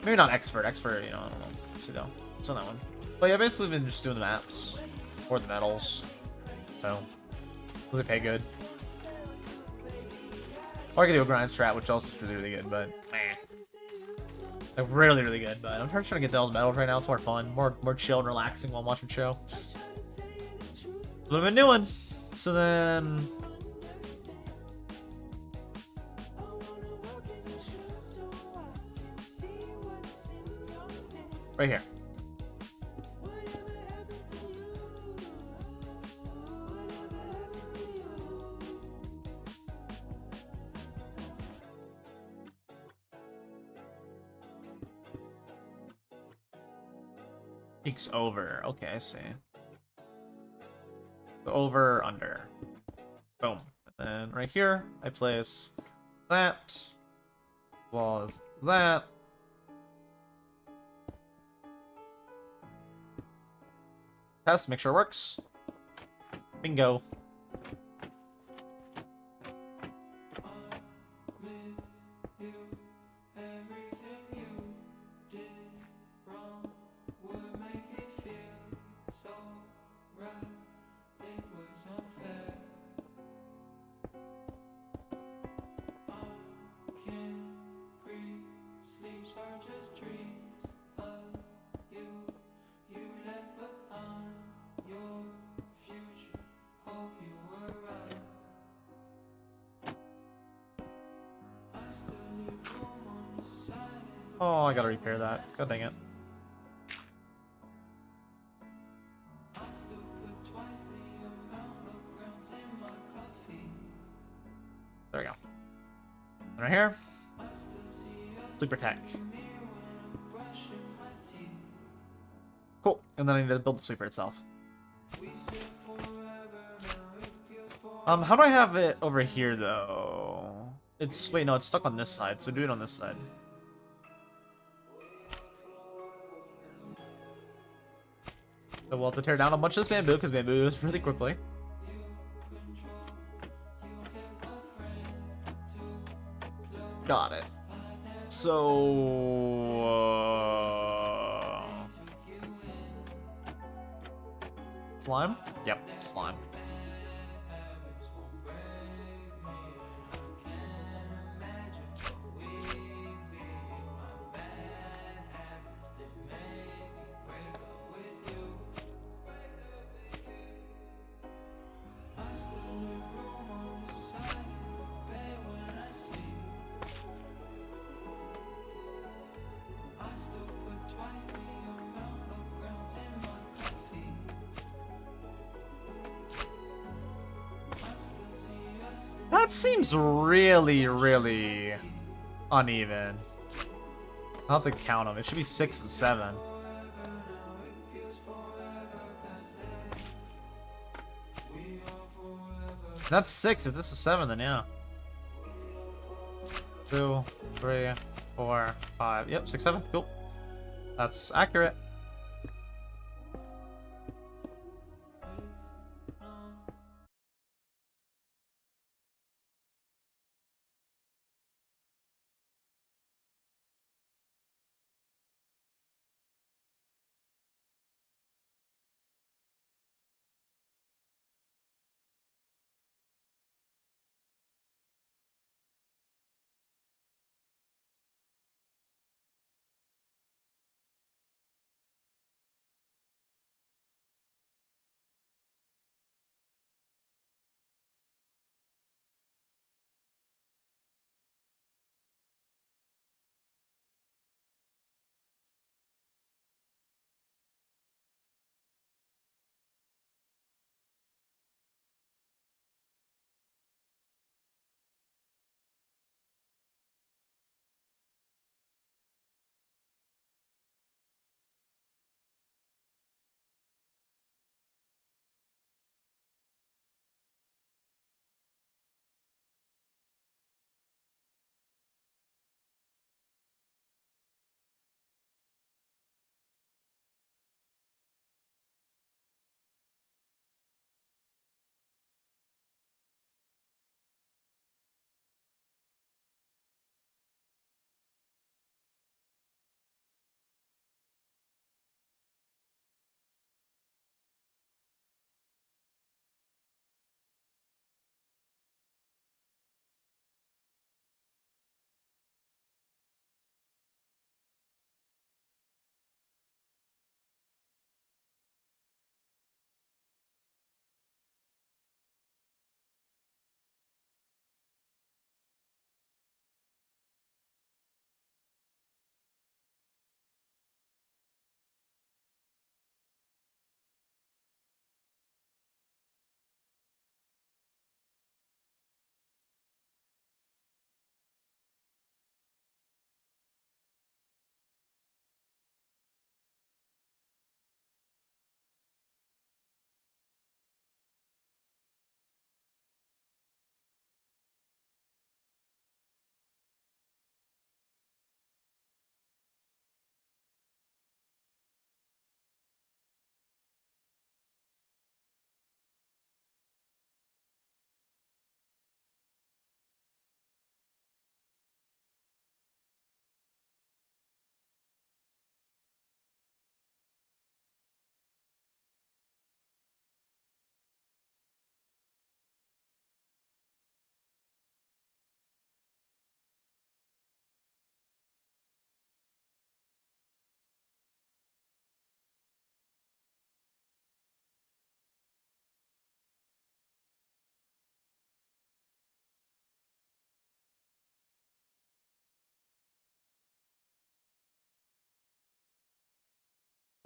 Maybe not expert. Expert, you know, I don't know. Let's see though. What's on that one? But yeah, basically been just doing the maps or the medals. So they pay good. Or I could do a grind strat, which also is really, really good, but meh. Like really, really good. But I'm trying to get all the medals right now. It's more fun, more chill and relaxing while I'm watching the show. What have I been doing? So then, right here. Peaks over. Okay, I see. Over, under. Boom. And then right here, I place that, as well as that. Test, make sure it works. Bingo. Oh, I gotta repair that. God dang it. There we go. And right here, sleeper tech. Cool. And then I need to build the sweeper itself. How do I have it over here though? It's wait, no, it's stuck on this side, so do it on this side. So we'll have to tear down a bunch of this bamboo because bamboo moves really quickly. Got it. So slime? Yep, slime. That seems really, really uneven. I'll have to count them. It should be 6 and 7. That's 6. If this is 7, then yeah. 2, 3, 4, 5. Yep, 6, 7. Cool. That's accurate.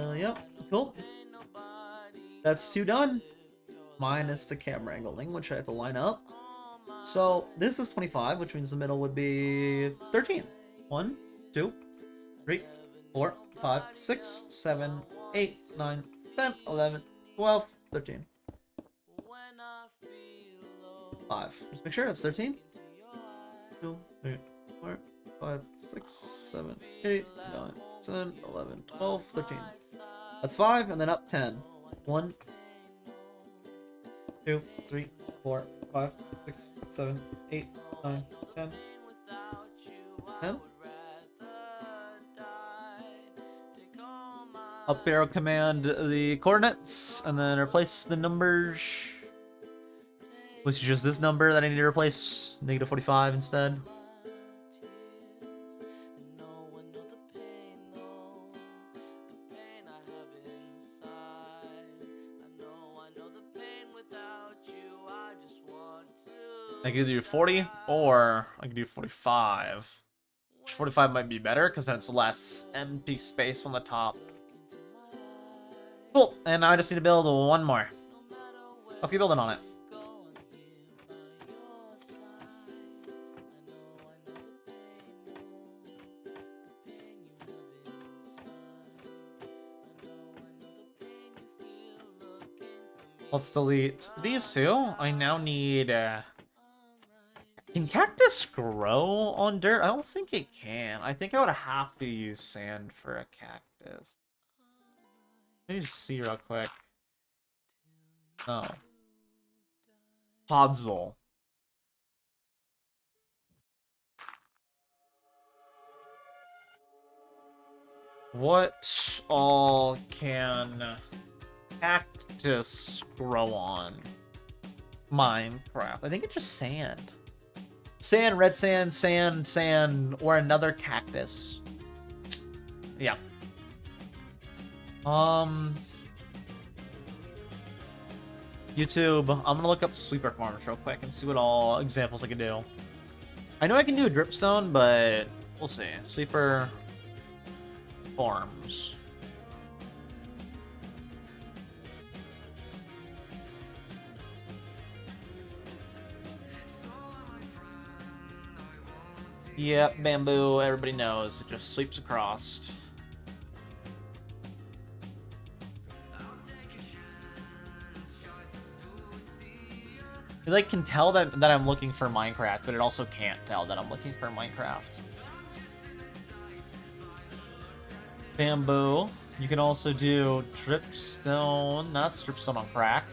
Yep, cool. That's 2 done. Minus the camera angling, which I have to line up. So this is 25, which means the middle would be 13. 1, 2, 3, 4, 5, 6, 7, 8, 9, 10, 11, 12, 13. 5. Just make sure it's 13. 2, 3, 4, 5, 6, 7, 8, 9, 10, 11, 12, 13. That's 5, and then up 10. 1, 2, 3, 4, 5, 6, 7, 8, 9, 10. 10. Up arrow command the coordinates, and then replace the numbers. Which is just this number that I need to replace. Negative 45 instead. I can do 40, or I can do 45. Which 45 might be better, because then it's less empty space on the top. Cool, and I just need to build one more. Let's keep building on it. Let's delete these two. I now need... Can cactus grow on dirt? I don't think it can. I think I would have to use sand for a cactus. Let me just see real quick. No. Podzol. What all can cactus grow on Minecraft? I think it's just sand. Sand, red sand, sand, sand, or another cactus. Yeah. YouTube, I'm gonna look up sweeper farms real quick and see what all examples I can do. I know I can do a dripstone, but we'll see. Sweeper farms. Yep, bamboo, everybody knows. It just sweeps across. It like can tell that I'm looking for Minecraft, but it also can't tell that I'm looking for Minecraft. Bamboo. You can also do dripstone, not dripstone on crack.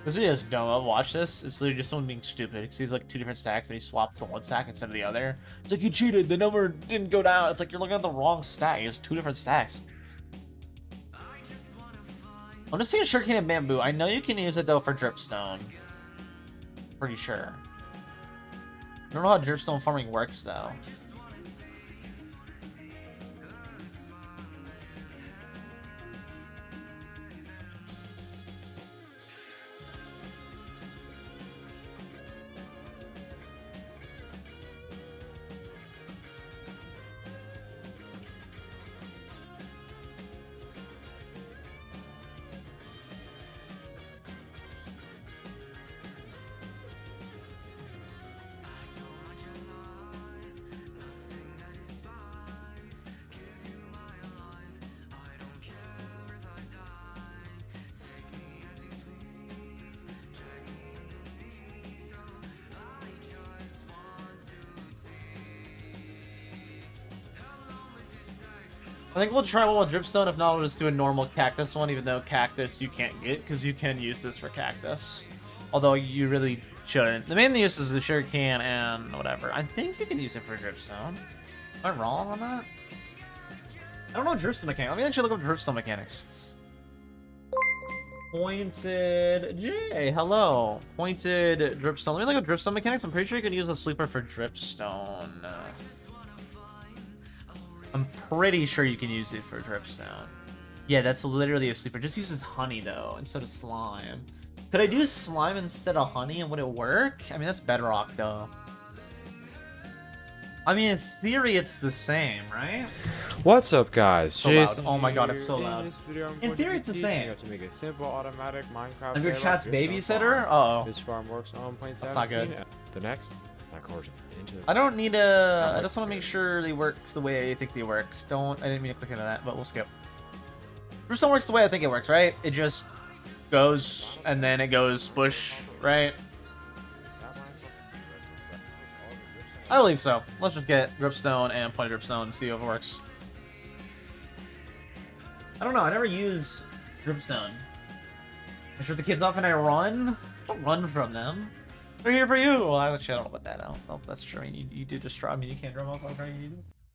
This video is dumb. I'll watch this. It's literally just someone being stupid. Because he's like 2 different stacks and he swapped to 1 stack instead of the other. It's like, you cheated. The number didn't go down. It's like you're looking at the wrong stack. It's 2 different stacks. I'm just saying sugarcane and bamboo. I know you can use it though for dripstone. Pretty sure. I don't know how dripstone farming works though. I think we'll try one with dripstone. If not, we'll just do a normal cactus one, even though cactus you can't get, because you can use this for cactus. Although you really shouldn't. The main use is the sugarcane and whatever. I think you can use it for dripstone. Am I wrong on that? I don't know dripstone mechanics. Let me actually look up dripstone mechanics. Pointed J, hello. Pointed dripstone. Let me look up dripstone mechanics. I'm pretty sure you can use a sleeper for dripstone. I'm pretty sure you can use it for dripstone. Yeah, that's literally a sleeper. Just uses honey though instead of slime. Could I do slime instead of honey and would it work? I mean, that's bedrock, though. I mean, in theory, it's the same, right? What's up, guys? So loud. Jason Oh my god, here. it's so loud. In this video, I'm In going theory, to be it's the teaching same. you how to make a simple automatic Minecraft And your layout chat's dripstone babysitter? farm. Uh-oh. This farm works on 1.17. That's not good. The next, my course into the I don't need to... I just want to make sure they work the way I think they work. I didn't mean to click into that, but we'll skip. Dripstone works the way I think it works, right? It just goes, and then it goes push, right? I believe so. Let's just get dripstone and pointed dripstone and see if it works. I don't know. I never use dripstone. I shut the kids off and I run. Don't run from them. They're here for you. Well, actually, I don't know about that. I don't know if that's true. I mean, you do just try. I mean, you can't drum off.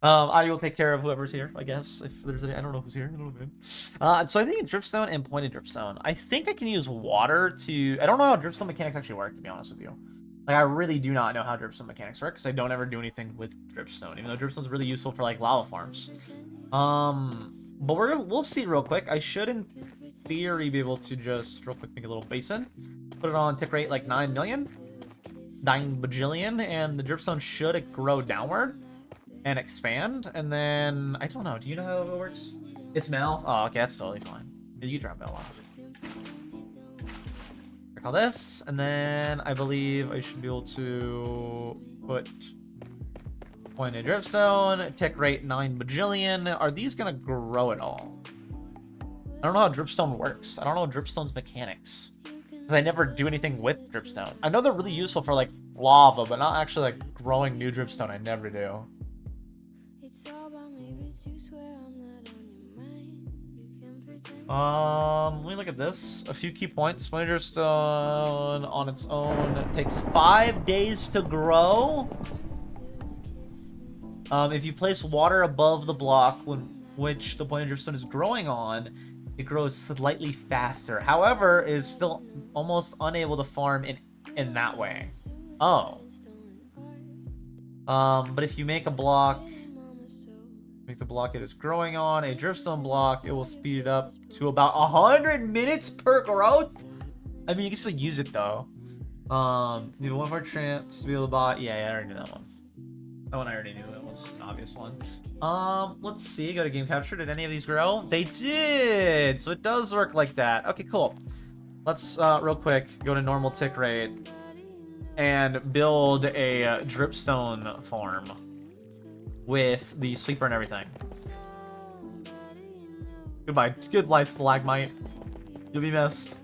I will take care of whoever's here, I guess. If there's any, I don't know who's here. I don't know, man. So I think dripstone and pointed dripstone. I think I can use water to. I don't know how dripstone mechanics actually work, to be honest with you. Like, I really do not know how dripstone mechanics work because I don't ever do anything with dripstone, even though dripstone's really useful for like lava farms. But we'll see real quick. I should, in theory, be able to just real quick make a little basin, put it on tick rate like 9 million, 9 bajillion, and the dripstone should grow downward and expand. And then I don't know. Do you know how it works? It's Mel. Oh, okay, that's totally fine. You drop Mel off. All this, and then I believe I should be able to put pointed dripstone, tick rate 9 bajillion. Are these gonna grow at all? I don't know how dripstone works. I don't know dripstone's mechanics because I never do anything with dripstone. I know they're really useful for like lava, but not actually like growing new dripstone. I never do. Let me look at this. A few key points. Pointed dripstone on its own takes 5 days to grow. If you place water above the block which the pointed dripstone is growing on, it grows slightly faster. However, it is still almost unable to farm in that way. Oh. But if you make a block, make the block it is growing on a dripstone block, it will speed it up to about 100 minutes per growth. I mean, you can still use it though. You have one more chance to be able to buy. Yeah, I already knew that one. That one I already knew. That was an obvious one. Let's see. Go to game capture. Did any of these grow? They did. So it does work like that. Okay, cool. Let's real quick go to normal tick rate and build a dripstone farm with the sleeper and everything. Goodbye. Good life, stalagmite. You'll be missed.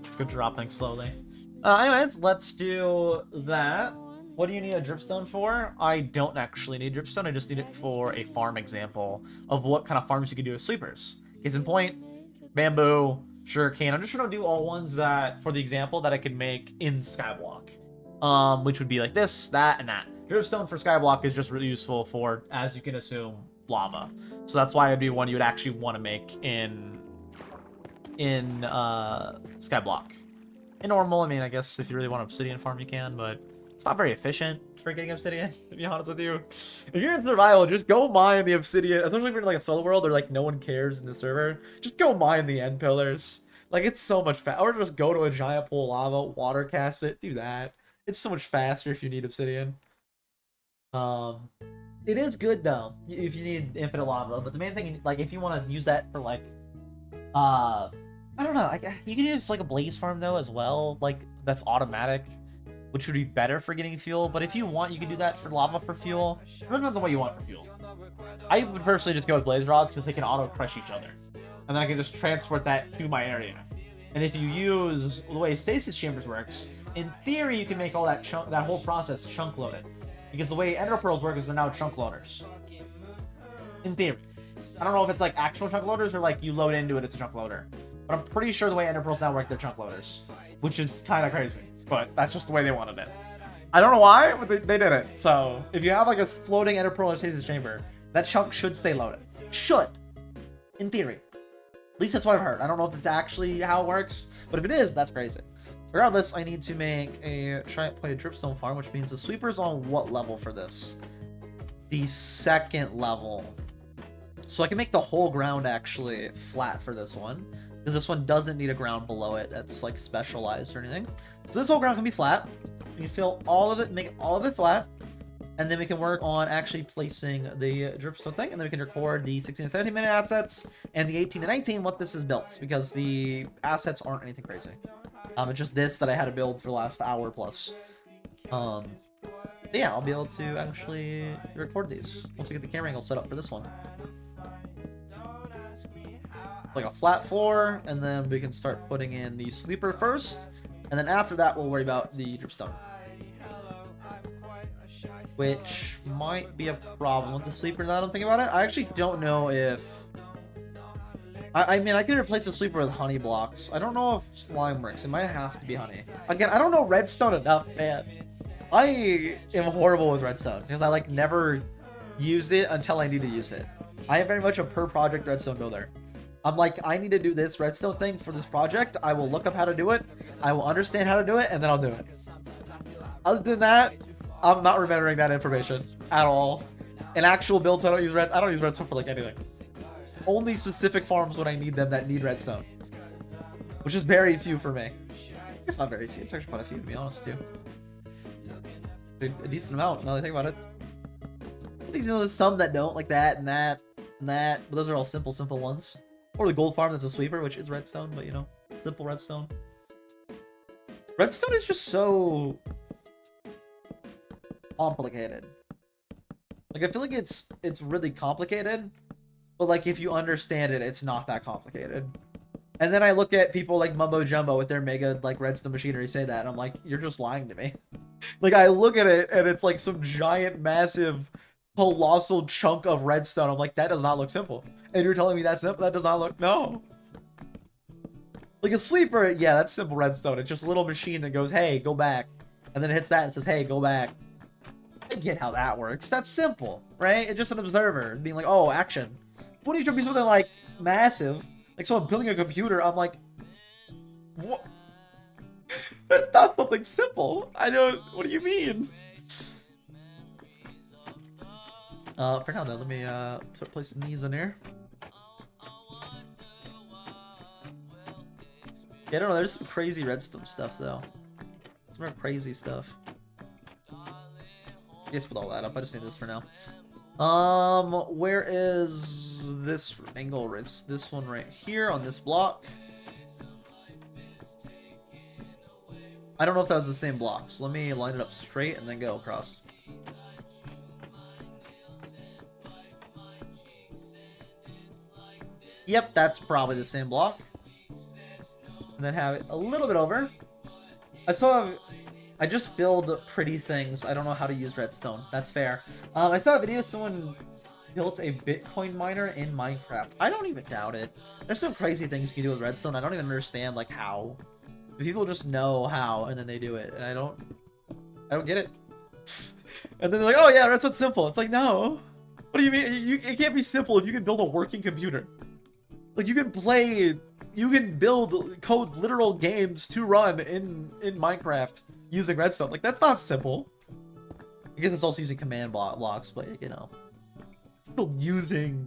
Let's go dropping slowly. Anyways, let's do that. What do you need a dripstone for? I don't actually need dripstone. I just need it for a farm example of what kind of farms you can do with sleepers. Case in point, bamboo, sugarcane. I'm just trying to do all ones that, for the example, that I could make in Skyblock. Which would be like this, that, and that. Dripstone for Skyblock is just really useful for, as you can assume, lava. So that's why it'd be one you would actually want to make in Skyblock. In normal, I mean, I guess if you really want obsidian farm, you can, but it's not very efficient for getting obsidian, to be honest with you. If you're in survival, just go mine the obsidian, especially if you're in like a solo world or like no one cares in the server. Just go mine the end pillars. Like, it's so much faster. Or just go to a giant pool of lava, water cast it, do that. It's so much faster if you need obsidian. It is good though if you need infinite lava, but the main thing, like, if you want to use that for like I don't know, like, you can use like a blaze farm though as well, like that's automatic, which would be better for getting fuel. But if you want, you can do that for lava for fuel. It depends on what you want for fuel. I would personally just go with blaze rods because they can auto crush each other, and then I can just transport that to my area. And if you use the way stasis chambers works, in theory you can make all that whole process chunk loaded. Because the way ender pearls work is they're now chunk loaders. In theory. I don't know if it's like actual chunk loaders or like you load into it, it's a chunk loader. But I'm pretty sure the way ender pearls now work, they're chunk loaders. Which is kind of crazy. But that's just the way they wanted it. I don't know why, but they did it. So if you have like a floating ender pearl in a stasis chamber, that chunk should stay loaded. Should. In theory. At least that's what I've heard. I don't know if it's actually how it works. But if it is, that's crazy. Regardless, I need to make a giant pointed dripstone farm, which means the sweeper's on what level for this? The second level. So I can make the whole ground actually flat for this one. because this one doesn't need a ground below it that's like specialized or anything. So this whole ground can be flat. We can fill all of it, make all of it flat, and then we can work on actually placing the dripstone thing, and then we can record the 16 and 17 minute assets and the 18 and 19 what this is built, because the assets aren't anything crazy. It's just this that I had to build for the last hour plus. But yeah, I'll be able to actually record these once I get the camera angle set up for this one. Like a flat floor, and then we can start putting in the sleeper first, and then after that we'll worry about the dripstone, which might be a problem with the sleeper now that I'm thinking about it. I actually don't know if I mean I can replace the sleeper with honey blocks. I don't know if slime works. It might have to be honey. Again, I don't know redstone enough, man. I am horrible with redstone because I like never use it until I need to use it. I am very much a per project redstone builder. I'm like, I need to do this redstone thing for this project. I will look up how to do it. I will understand how to do it, and then I'll do it. Other than that, I'm not remembering that information at all. In actual builds, I don't use redstone for like anything. Only specific farms when I need them that need redstone, which is very few for me. It's not very few. It's actually quite a few, to be honest with you. A decent amount. Now that I think about it. I think there's some that don't, like that and that and that, but those are all simple ones. Or the gold farm that's a sweeper, which is redstone, but you know, simple redstone. Redstone is just so complicated. Like I feel like it's really complicated, but like if you understand it, it's not that complicated. And then I look at people like Mumbo Jumbo with their mega like redstone machinery say that, and I'm like, you're just lying to me. Like I look at it and it's like some giant, massive, colossal chunk of redstone. I'm like, that does not look simple. And you're telling me that's simple? That does not look... No. Like a sleeper, yeah, that's simple redstone. It's just a little machine that goes, hey, go back. And then it hits that and says, hey, go back. I get how that works. That's simple, right? It's just an observer being like, oh, action. What if you be something like massive? Like someone building a computer, I'm like, what? That's not something simple. I don't... What do you mean? For now though, let me start placing these in here. Yeah, I don't know, there's some crazy redstone stuff though. Some more crazy stuff. I guess with all that up, I just need this for now. Where is this angle? It's this one right here on this block. I don't know if that was the same block, so let me line it up straight and then go across. Yep, that's probably the same block. And then have it a little bit over. I just build pretty things. I don't know how to use redstone. That's fair. I saw a video of someone built a Bitcoin miner in Minecraft. I don't even doubt it. There's some crazy things you can do with redstone. I don't even understand like how. People just know how and then they do it. And I don't get it. And then they're like, oh yeah, redstone's simple. It's like, no. What do you mean? It can't be simple if you can build a working computer. Like you can build code literal games to run in Minecraft using redstone. Like that's not simple. I guess it's also using command blocks, but you know, still using,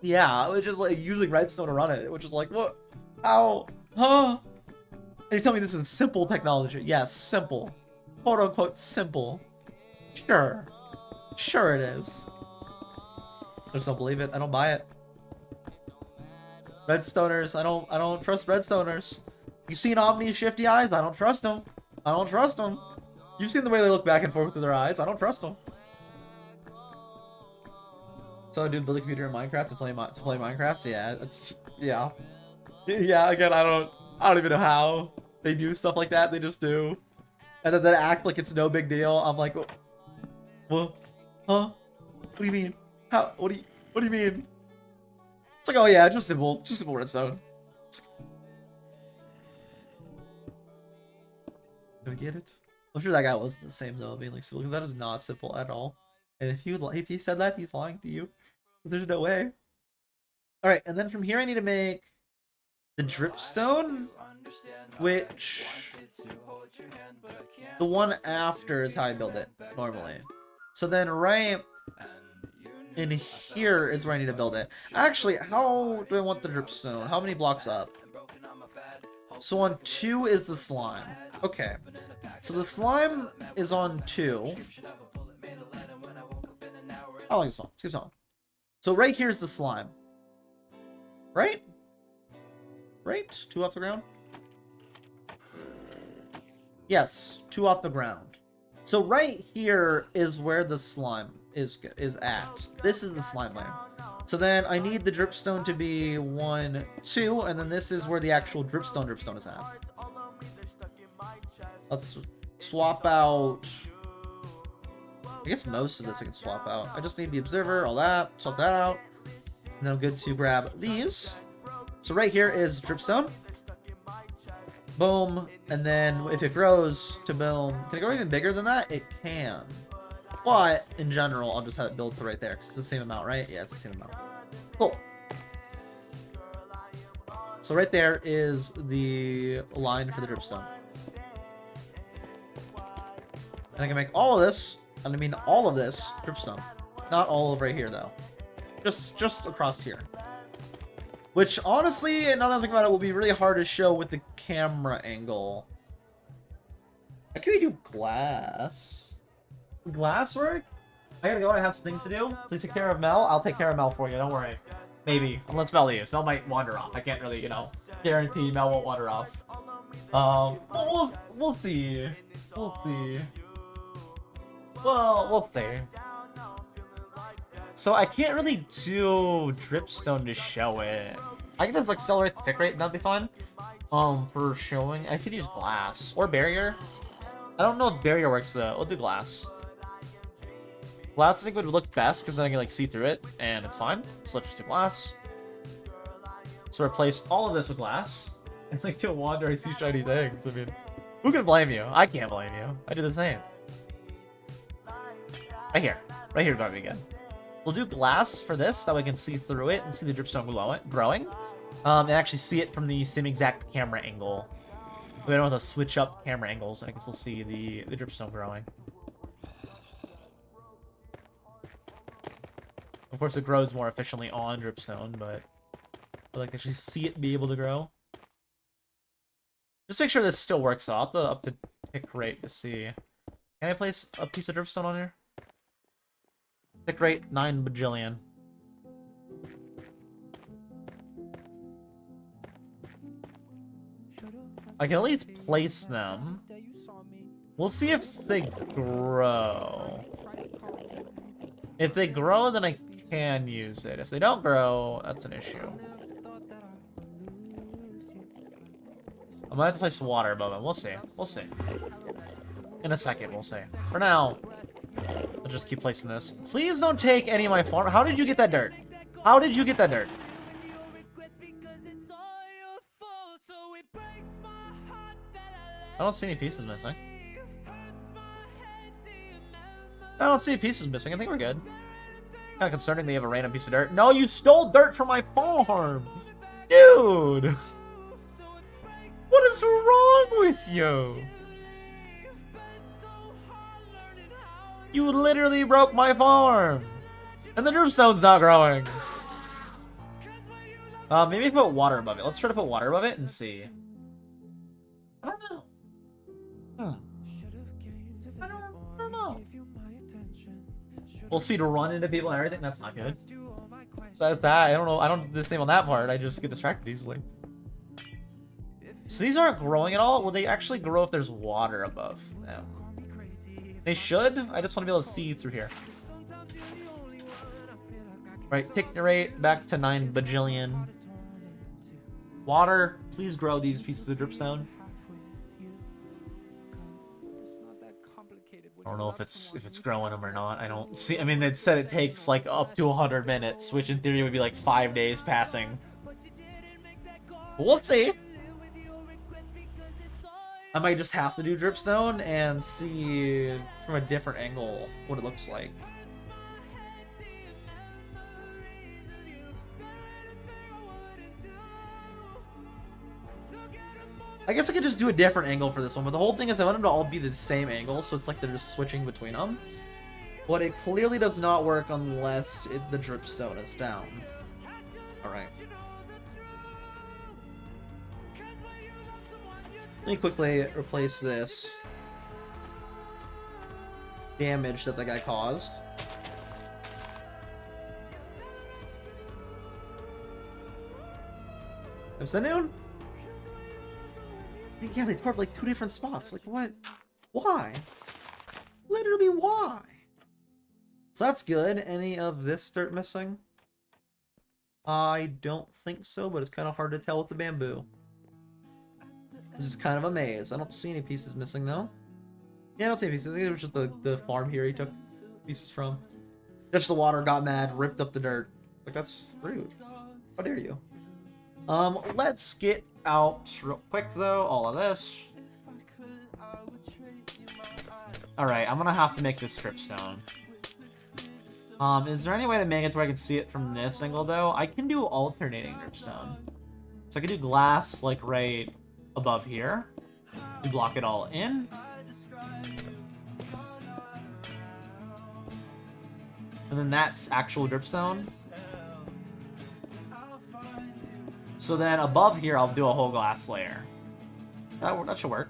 yeah, which is like using redstone to run it, which is like, what, how, huh? And you tell me this is simple technology? Yes, simple, quote unquote simple. Sure it is. I just don't believe it. I don't buy it. Redstoners, I don't trust redstoners. You seen Omni's shifty eyes? I don't trust them. I don't trust them. You've seen the way they look back and forth with their eyes. I don't trust them. So a dude build a computer in Minecraft to play Minecraft? Yeah, yeah. Again, I don't even know how they do stuff like that. They just do, and then they act like it's no big deal. I'm like, what? Huh? What do you mean? How? What do you mean? It's like, oh yeah, just simple redstone. Did I get it? I'm sure that guy wasn't the same though, being like simple, because that is not simple at all. And if he said that, he's lying to you. There's no way. All right, and then from here I need to make the dripstone, which the one after is how I build it normally. So then right And here is where I need to build it. Actually, how do I want the dripstone? How many blocks up? So on 2 is the slime. Okay. So the slime is on 2. I like this song. Keep song. So right here is the slime. Right? Right? 2 off the ground? Yes, 2 off the ground. So right here is where the slime is at. This is the slime layer. So then I need the dripstone to be 1, 2, and then this is where the actual dripstone is at. Let's swap out. I guess most of this I can swap out. I just need the observer, all that, swap that out. And then I'm good to grab these. So right here is dripstone. Boom. And then if it grows to boom, can it grow even bigger than that? It can. But in general, I'll just have it build to right there because it's the same amount, right? Yeah, it's the same amount. Cool. So right there is the line for the dripstone. And I can make all of this, and I mean all of this, dripstone. Not all of right here, though. Just across here. Which, honestly, now that I'm thinking about it, will be really hard to show with the camera angle. How can we do glass? Glass work? I gotta go, I have some things to do. Please take care of Mel. I'll take care of Mel for you, don't worry. Maybe. Unless Mel leaves. Mel might wander off. I can't really, you know, guarantee Mel won't wander off. We'll see. We'll see. Well, we'll see. So I can't really do dripstone to show it. I can just accelerate the tick rate, that'd be fun. For showing. I could use glass. Or barrier. I don't know if barrier works though. We'll do glass. Glass I think would look best because then I can like see through it and it's fine. So let's just do glass. So replace all of this with glass. It's like to wander I see shiny things. I mean, who can blame you? I can't blame you. I do the same. Right here. Right here got me again. We'll do glass for this, that we can see through it and see the dripstone growing. And actually see it from the same exact camera angle. We don't have to switch up camera angles, and I can still see the dripstone growing. Of course, it grows more efficiently on dripstone, but I like to actually see it be able to grow. Just make sure this still works. So I'll have to up the tick rate to see. Can I place a piece of dripstone on here? Tick rate 9 bajillion. I can at least place them. We'll see if they grow. If they grow, then I can use it. If they don't grow, that's an issue. I might have to place water above them. We'll see. We'll see. In a second, we'll see. For now, I'll just keep placing this. Please don't take any of my farm. How did you get that dirt? How did you get that dirt? I don't see any pieces missing. I don't see pieces missing. I think we're good. Kind of concerning they have a random piece of dirt. No, you stole dirt from my farm! Dude! What is wrong with you? You literally broke my farm! And the dripstone's not growing. Maybe put water above it. Let's try to put water above it and see. I don't know. I don't know. Full speed run into people and everything? That's not good. That's that. I don't know. I don't do the same on that part. I just get distracted easily. So these aren't growing at all? Will they actually grow if there's water above them? They should. I just want to be able to see through here. Right, tick rate back to 9 bajillion. Water, please grow these pieces of dripstone. I don't know if it's growing them or not. I don't see. I mean, it said it takes like up to 100 minutes, which in theory would be like 5 days passing. But we'll see. I might just have to do dripstone and see from a different angle what it looks like. I guess I could just do a different angle for this one, but the whole thing is I want them to all be the same angle, so it's like they're just switching between them. But it clearly does not work unless the dripstone is down. Alright. Let me quickly replace this damage that the guy caused. Afternoon? Yeah, they tarp like 2 different spots. Like, what? Why? Literally, why? So that's good. Any of this dirt missing? I don't think so, but it's kind of hard to tell with the bamboo. This is kind of a maze. I don't see any pieces missing, though. Yeah, I don't see any pieces. I think it was just the farm here he took pieces from. Just the water, got mad, ripped up the dirt. Like, that's rude. How dare you? Let's get out real quick, though, all of this. Alright, I'm gonna have to make this dripstone. Is there any way to make it where I can see it from this angle, though? I can do alternating dripstone. So I can do glass, like, right above here. Block it all in. And then that's actual dripstone. So then above here, I'll do a whole glass layer. That should work.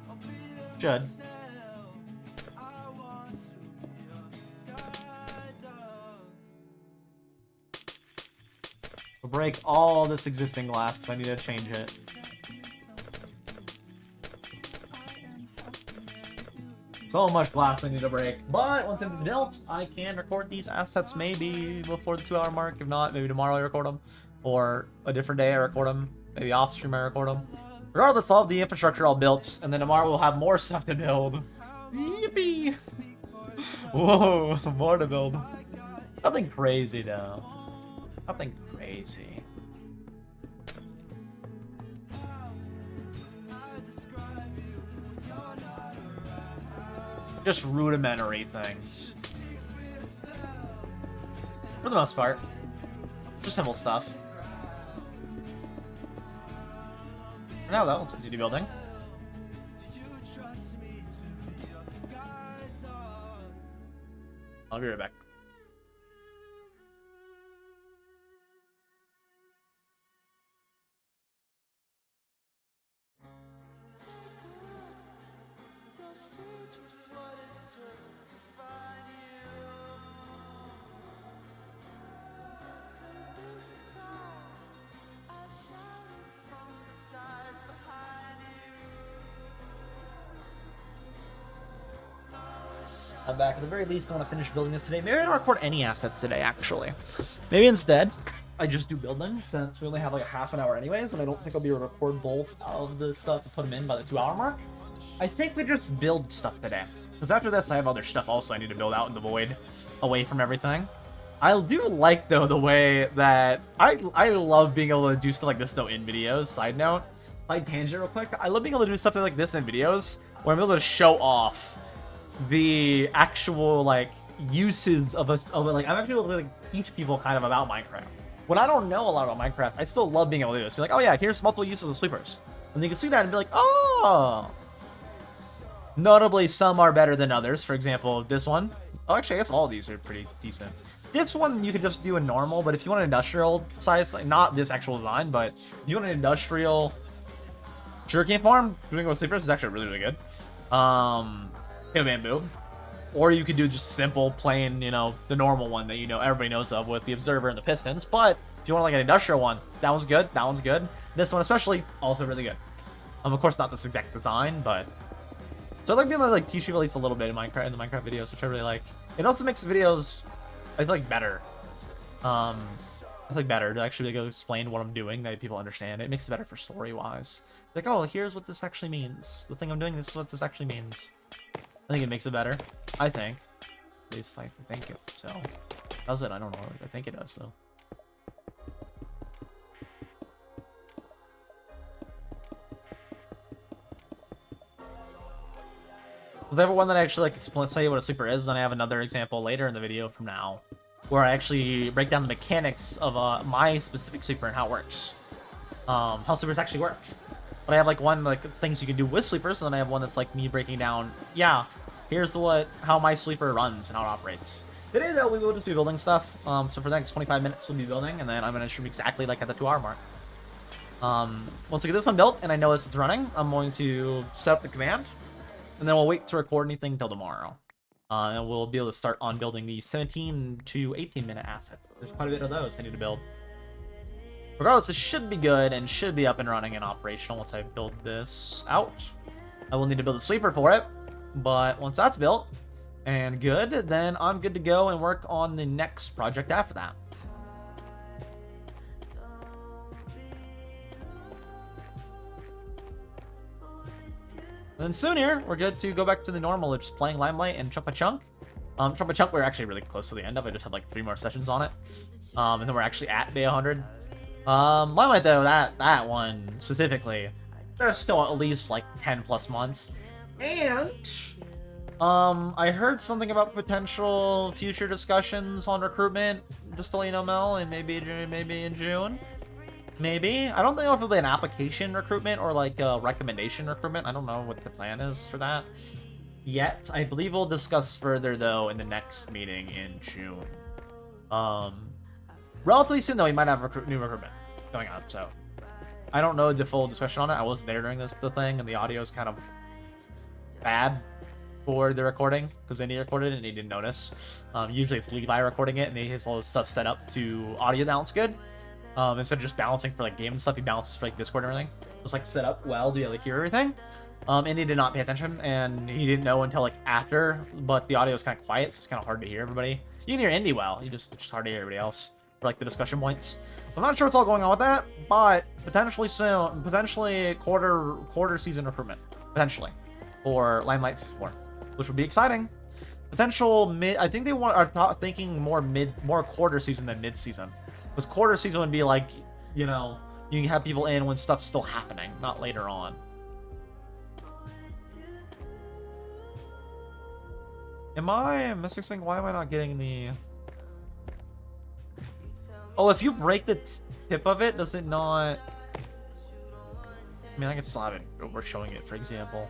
Should. We'll break all this existing glass because I need to change it. So much glass I need to break. But once it's built, I can record these assets maybe before the 2-hour mark. If not, maybe tomorrow I record them. Or a different day I record them. Maybe off stream I record them. Regardless, I'll have the infrastructure all built. And then tomorrow we'll have more stuff to build. Yippee! Whoa, more to build. Nothing crazy though. Nothing crazy. Just rudimentary things. For the most part. Just simple stuff. For now, though, let's continue building. I'll be right back. I'm back. At the very least, I want to finish building this today. Maybe I don't record any assets today, actually. Maybe instead, I just do building, since we only have like a half an hour anyways, and I don't think I'll be able to record both of the stuff and put them in by the 2-hour mark. I think we just build stuff today. Because after this, I have other stuff also I need to build out in the void, away from everything. I do like, though, the way that... I love being able to do stuff like this, though, in videos. Side note. Side tangent real quick. I love being able to do stuff like this in videos, where I'm able to show off the actual, like, uses of us, like, I'm actually able to, like, teach people kind of about Minecraft. When I don't know a lot about Minecraft, I still love being able to do this. Be like, oh yeah, here's multiple uses of sweepers. And you can see that and be like, oh! Notably, some are better than others. For example, this one. Oh, actually, I guess all of these are pretty decent. This one, you could just do a normal, but if you want an industrial size, like, not this actual design, but if you want an industrial sugarcane farm, doing it with sleepers is actually really, really good. Bamboo. Or you could do just simple, plain, you know, the normal one that, you know, everybody knows of with the observer and the pistons. But if you want like an industrial one, that one's good. That one's good. This one especially, also really good. Of course, not this exact design, but... So I like being able to like teach people at least a little bit in Minecraft, in the Minecraft videos, which I really like. It also makes the videos, I feel like, better. I feel like better to actually go explain what I'm doing, that people understand. It makes it better for story-wise. Like, oh, here's what this actually means. The thing I'm doing, this is what this actually means. I think it makes it better. I think. At least I think it so. Does it? I don't know. I think it does, though. There's ever one that I actually like say what a sweeper is, then I have another example later in the video from now, where I actually break down the mechanics of my specific sweeper and how it works. How sweepers actually work. But I have like one like things you can do with sweepers, and then I have one that's like me breaking down, yeah, here's how my sweeper runs and how it operates. Today, though, we will just be building stuff. So for the next 25 minutes, we'll be building, and then I'm going to stream exactly like at the 2-hour mark. Once I get this one built, and I know it's running, I'm going to set up the command, and then we'll wait to record anything until tomorrow. And we'll be able to start on building the 17 to 18-minute assets. There's quite a bit of those I need to build. Regardless, this should be good and should be up and running and operational once I build this out. I will need to build a sweeper for it, but once that's built and good, then I'm good to go and work on the next project after that. And then soon here, we're good to go back to the normal, just playing Limelight and Chumpa Chunk. Chumpa Chunk, we're actually really close to the end of. I just had like 3 more sessions on it. And then we're actually at day 100. Limelight though, that one specifically, there's still at least like 10 plus months. And I heard something about potential future discussions on recruitment, just to let you know, Mel, and maybe in June. Maybe. I don't know if it'll be an application recruitment or like a recommendation recruitment. I don't know what the plan is for that yet. I believe we'll discuss further though in the next meeting in June. Relatively soon though, we might have new recruitment going on, so I don't know the full discussion on it. I wasn't there during the thing, and the audio is kind of bad for the recording because Andy recorded it and he didn't notice. Usually it's Levi recording it and he has all this stuff set up to audio balance good. Instead of just balancing for like game and stuff, he balances for like Discord and everything. Just like set up well to be able to hear everything. Andy did not pay attention and he didn't know until like after, but the audio is kind of quiet, so it's kind of hard to hear everybody. You can hear Andy well, it's just hard to hear everybody else for like the discussion points. I'm not sure what's all going on with that, but potentially soon, potentially quarter season recruitment, potentially, for Limelight Season 4, which would be exciting. Potential mid, I think they are thinking more quarter season than mid season. Because quarter season would be like, you know, you can have people in when stuff's still happening, not later on. Am I missing something? Why am I not getting the... Oh, if you break the tip of it, does it not... I mean, I can still have it over showing it, for example.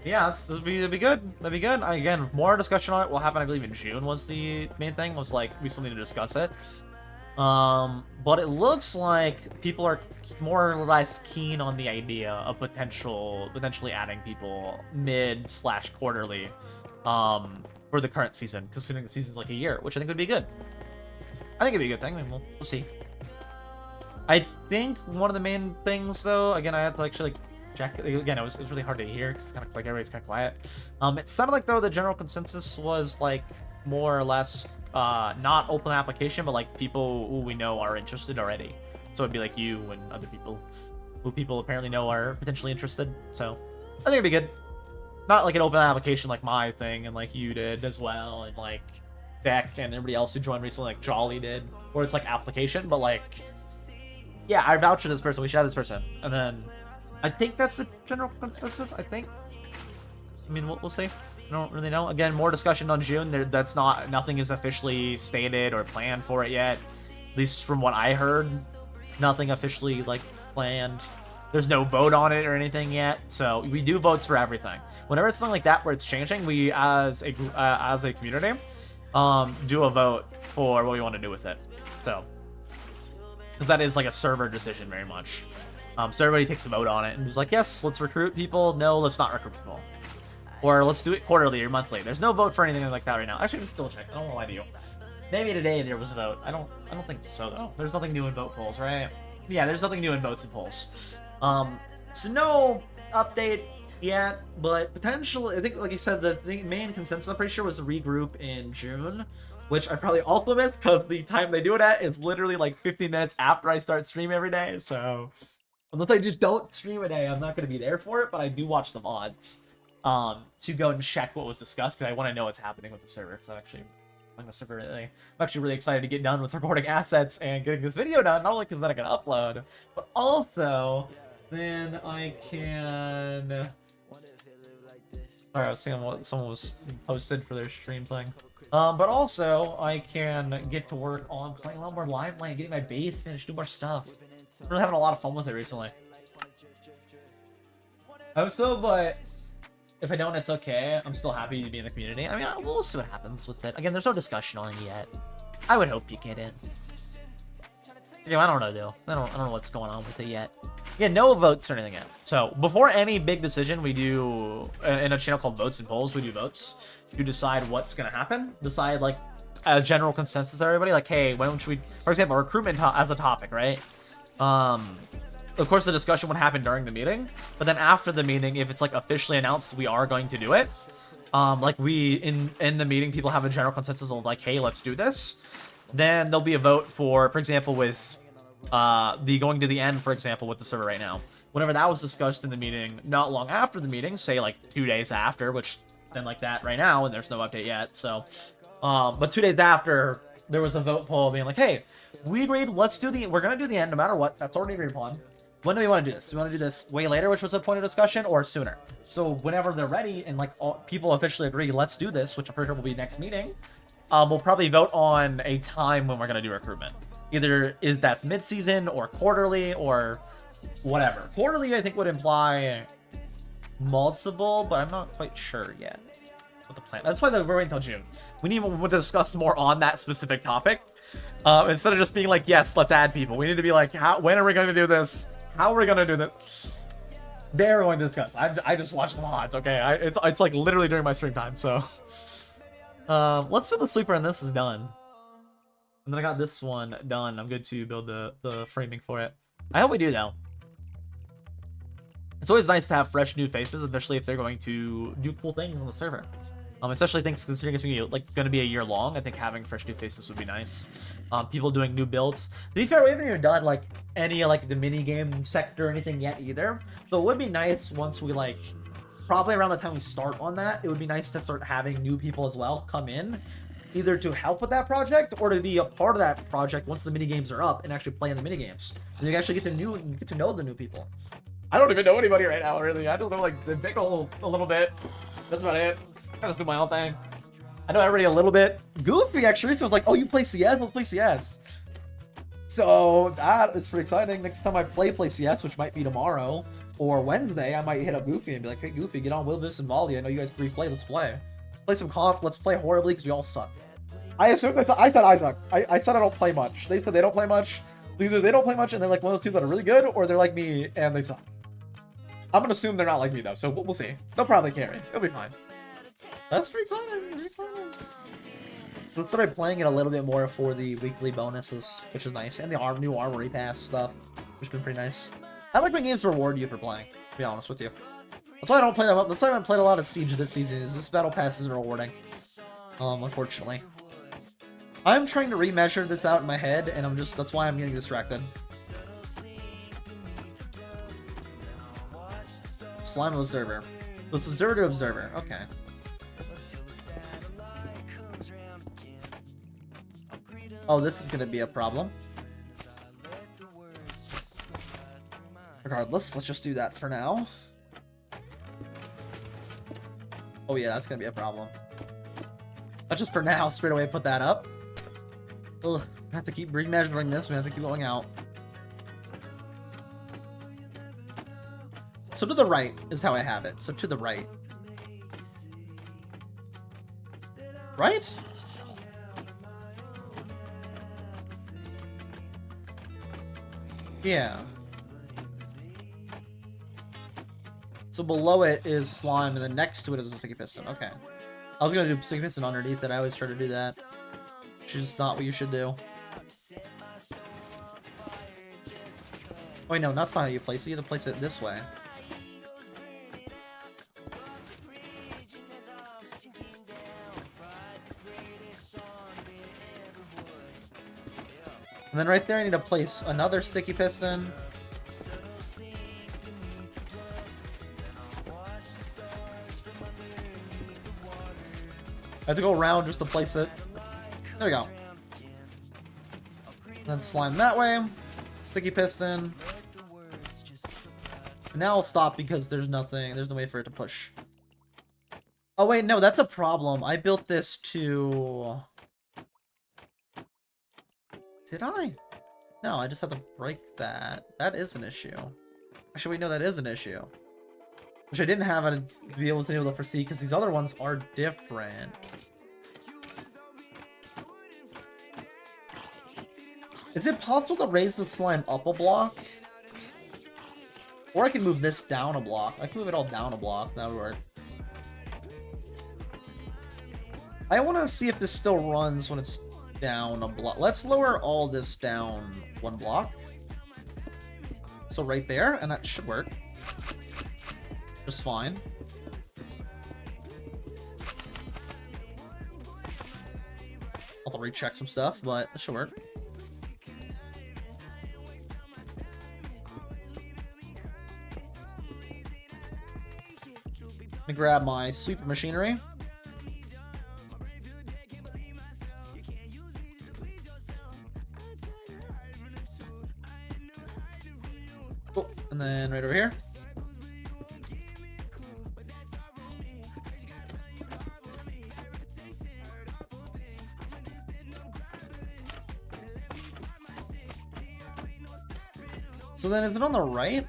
Yeah, that'd be good. That'd be good. Again, more discussion on it will happen, I believe, in June was the main thing. Was like, we still need to discuss it. But it looks like people are more or less keen on the idea of potentially adding people mid/quarterly for the current season, considering the season's like a year, which I think would be good. I think it'd be a good thing. I mean, we'll see. I think one of the main things, though, again, I had to actually like check again. It was really hard to hear because it's kind of like everybody's kind of quiet. It sounded like though the general consensus was like more or less not open application, but like people who we know are interested already. So it'd be like you and other people who people apparently know are potentially interested. So I think it'd be good. Not like an open application like my thing and like you did as well, and like Beck and everybody else who joined recently, like Jolly did, where it's like application, but like, yeah, I vouch for this person, we should have this person, and then I think that's the general consensus. I think. I mean, we'll see. I don't really know. Again, more discussion on June. Nothing is officially stated or planned for it yet. At least from what I heard, nothing officially like planned. There's no vote on it or anything yet. So we do votes for everything. Whenever it's something like that where it's changing, we as a community do a vote for what we want to do with it. So because that is like a server decision very much. So everybody takes a vote on it and is like, yes, let's recruit people. No, let's not recruit people. Or let's do it quarterly or monthly. There's no vote for anything like that right now. Actually, just double check. I don't want to lie to you. Maybe today there was a vote. I don't think so though. There's nothing new in vote polls, right? Yeah, there's nothing new in votes and polls. So no update yet, but potential. I think, like I said, the main consensus I'm pretty sure was to regroup in June, which I probably also missed because the time they do it at is literally like 15 minutes after I start streaming every day. So unless I just don't stream a day, I'm not going to be there for it, but I do watch the VODs to go and check what was discussed, because I want to know what's happening with the server, because I'm actually really excited to get done with recording assets and getting this video done, not only because then I can upload, but also then I can... Sorry, I was seeing what someone was posted for their stream thing. But also, I can get to work on playing a lot more Limelight, getting my base finished, do more stuff. I'm really having a lot of fun with it recently. Also, but If I don't, it's okay. I'm still happy to be in the community. I mean, we'll see what happens with it. Again, there's no discussion on it yet. I would hope you get in. Yeah, I don't know, though. I don't know what's going on with it yet. Yeah, no votes or anything yet. So, before any big decision, we do, in a channel called Votes and Polls, we do votes to decide what's going to happen. Decide, like, a general consensus of everybody. Like, hey, when should we, for example, recruitment as a topic, right? Of course, the discussion would happen during the meeting, but then after the meeting, if it's, like, officially announced we are going to do it, like, we, in the meeting, people have a general consensus of, like, hey, let's do this. Then there'll be a vote for example, with the going to the end, for example, with the server right now. Whenever that was discussed in the meeting, not long after the meeting, say like 2 days after, which it's been like that right now, and there's no update yet. So, but 2 days after, there was a vote poll being like, hey, we agreed, we're gonna do the end no matter what. That's already agreed upon. When do we want to do this? Do we want to do this way later, which was a point of discussion, or sooner? So whenever they're ready and like people officially agree, let's do this, which I'm pretty sure will be next meeting. We'll probably vote on a time when we're going to do recruitment. Either that's mid-season or quarterly or whatever. Quarterly, I think, would imply multiple, but I'm not quite sure yet what the plan. That's why we're waiting until June. We need to discuss more on that specific topic. Instead of just being like, yes, let's add people. We need to be like, when are we going to do this? How are we going to do this? They're going to discuss. I just watched the mods, okay? It's like literally during my stream time, so... let's do the sleeper and this is done. And then I got this one done. I'm good to build the framing for it. I hope we do, though. It's always nice to have fresh new faces, especially if they're going to do cool things on the server. Especially considering it's going to be a year long, I think having fresh new faces would be nice. People doing new builds. To be fair, we haven't even done like any like the mini game sector or anything yet either. So it would be nice once we like. Probably around the time we start on that, it would be nice to start having new people as well come in, either to help with that project or to be a part of that project once the mini games are up and actually play in the mini games. And you actually get to know the new people. I don't even know anybody right now, really. I just know like the Pickle a little bit. That's about it. I just do my own thing. I know everybody a little bit. Goofy actually, so I was like, oh, you play CS? Let's play CS. So that is pretty exciting. Next time I play CS, which might be tomorrow. Or Wednesday, I might hit up Goofy and be like, hey, Goofy, get on Wilvis and Volley. I know you guys 3 play. Let's play. Play some comp. Let's play horribly because we all suck. I assumed I said I suck. I said I don't play much. They said they don't play much. Either they don't play much and they're like one of those people that are really good, or they're like me and they suck. I'm going to assume they're not like me, though, so we'll see. They'll probably carry. It'll be fine. That's pretty exciting. Pretty exciting. So let's start playing it a little bit more for the weekly bonuses, which is nice. And the new Armory Pass stuff, which has been pretty nice. I like when games reward you for playing, to be honest with you. That's why I don't play that much. That's why I haven't played a lot of Siege this season, is this Battle Pass isn't rewarding. Unfortunately. I'm trying to remeasure this out in my head, and that's why I'm getting distracted. Slime Observer. It's Observer to Observer, okay. Oh, this is gonna be a problem. Regardless, let's just do that for now. Oh yeah, that's gonna be a problem. Not just for now, straight away put that up. Ugh, I have to keep remeasuring this, we have to keep going out. So to the right is how I have it, so to the right. Right? Yeah. So below it is slime, and then next to it is a sticky piston. Okay. I was gonna do sticky piston underneath it. I always try to do that. Which is not what you should do. Oh, wait, no, that's not how you place it. You have to place it this way. And then right there, I need to place another sticky piston. I have to go around just to place it. There we go. Then slime that way. Sticky piston. And now I'll stop because there's no way for it to push. Oh wait, no, that's a problem. I built this to... Did I? No, I just have to break that. That is an issue. Actually, wait, no, that is an issue. which I didn't have to be able to foresee because these other ones are different. Is it possible to raise the slime up a block? Or I can move this down a block. I can move it all down a block. That would work. I want to see if this still runs when it's down a block. Let's lower all this down one block. So right there, and that should work. Just fine. I'll have to recheck some stuff, but it should work. Let me grab my sweeper machinery. Cool. And then right over here. So then is it on the right?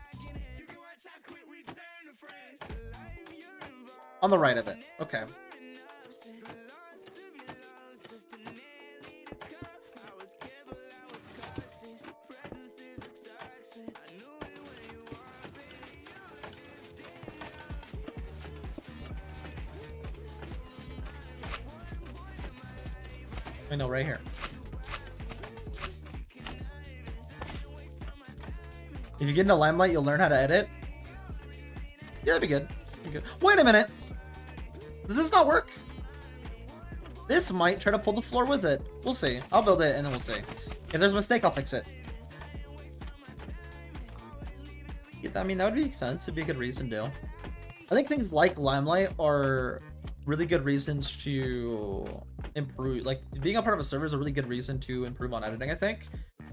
On the right of it. Okay. I know, right here. If you get into Limelight, you'll learn how to edit. Yeah, that'd be good. Wait a minute! Does this not work? This might try to pull the floor with it. We'll see. I'll build it and then we'll see. If there's a mistake, I'll fix it. I mean, that would make sense. It'd be a good reason to. I think things like Limelight are really good reasons to improve. Like, being a part of a server is a really good reason to improve on editing, I think.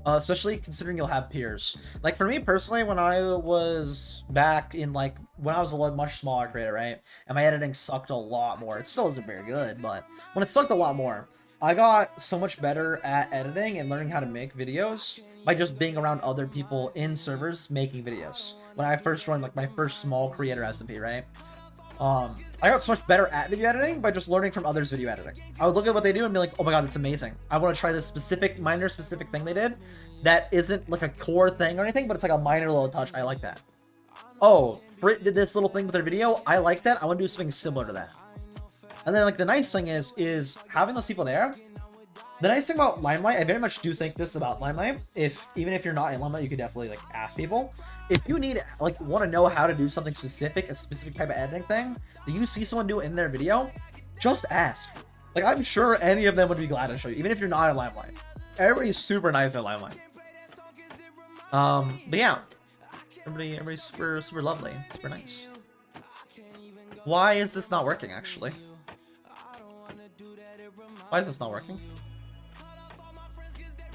Especially considering you'll have peers. Like, for me personally, when I was back in, like, when I was a much smaller creator, right? And my editing sucked a lot more. It still isn't very good, but when it sucked a lot more, I got so much better at editing and learning how to make videos by just being around other people in servers making videos. When I first joined, like, my first small creator SMP, right? I got so much better at video editing by just learning from others' video editing. I would look at what they do and be like, oh my god, it's amazing. I want to try this minor specific thing they did that isn't like a core thing or anything, but it's like a minor little touch. I like that. Oh, Frit did this little thing with their video. I like that. I want to do something similar to that. And then, like, the nice thing is having those people there. The nice thing about Limelight, I very much do think this about Limelight. Even if you're not in Limelight, you could definitely, like, ask people. If you need, like, want to know how to do something specific, a specific type of editing thing that you see someone do in their video, just ask. Like, I'm sure any of them would be glad to show you, even if you're not in Limelight. Everybody's super nice at Limelight. But yeah, everybody's super lovely, super nice. Why is this not working, actually? Why is this not working?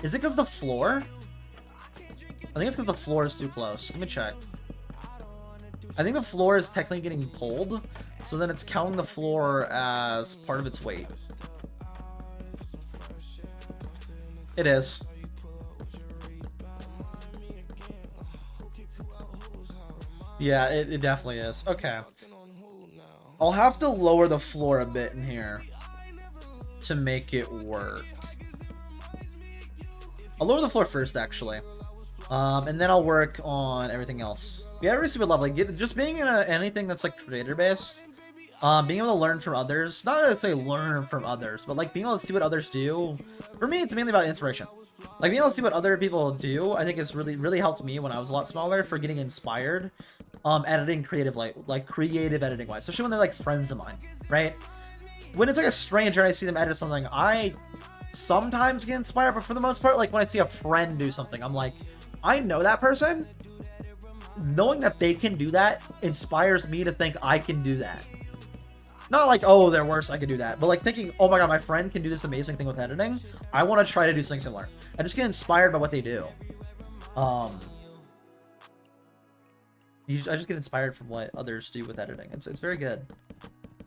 Is it because the floor? I think it's because the floor is too close. Let me check. I think the floor is technically getting pulled, so then it's counting the floor as part of its weight. It is. Yeah, it definitely is. Okay. I'll have to lower the floor a bit in here to make it work. I'll lower the floor first, actually. And then I'll work on everything else. Yeah, everybody's super lovely. Just being in anything that's like creator-based, being able to learn from others, not to say learn from others, but like being able to see what others do. For me, it's mainly about inspiration. Like being able to see what other people do, I think it's really helped me when I was a lot smaller for getting inspired. Editing creative, like creative editing wise, especially when they're like friends of mine, right? When it's like a stranger and I see them edit something, I sometimes get inspired, but for the most part, like when I see a friend do something, I'm like, I know that person. Knowing that they can do that inspires me to think I can do that. Not like, oh, they're worse, I can do that. But like thinking, oh my god, my friend can do this amazing thing with editing. I want to try to do something similar. I just get inspired by what they do. I just get inspired from what others do with editing. It's very good.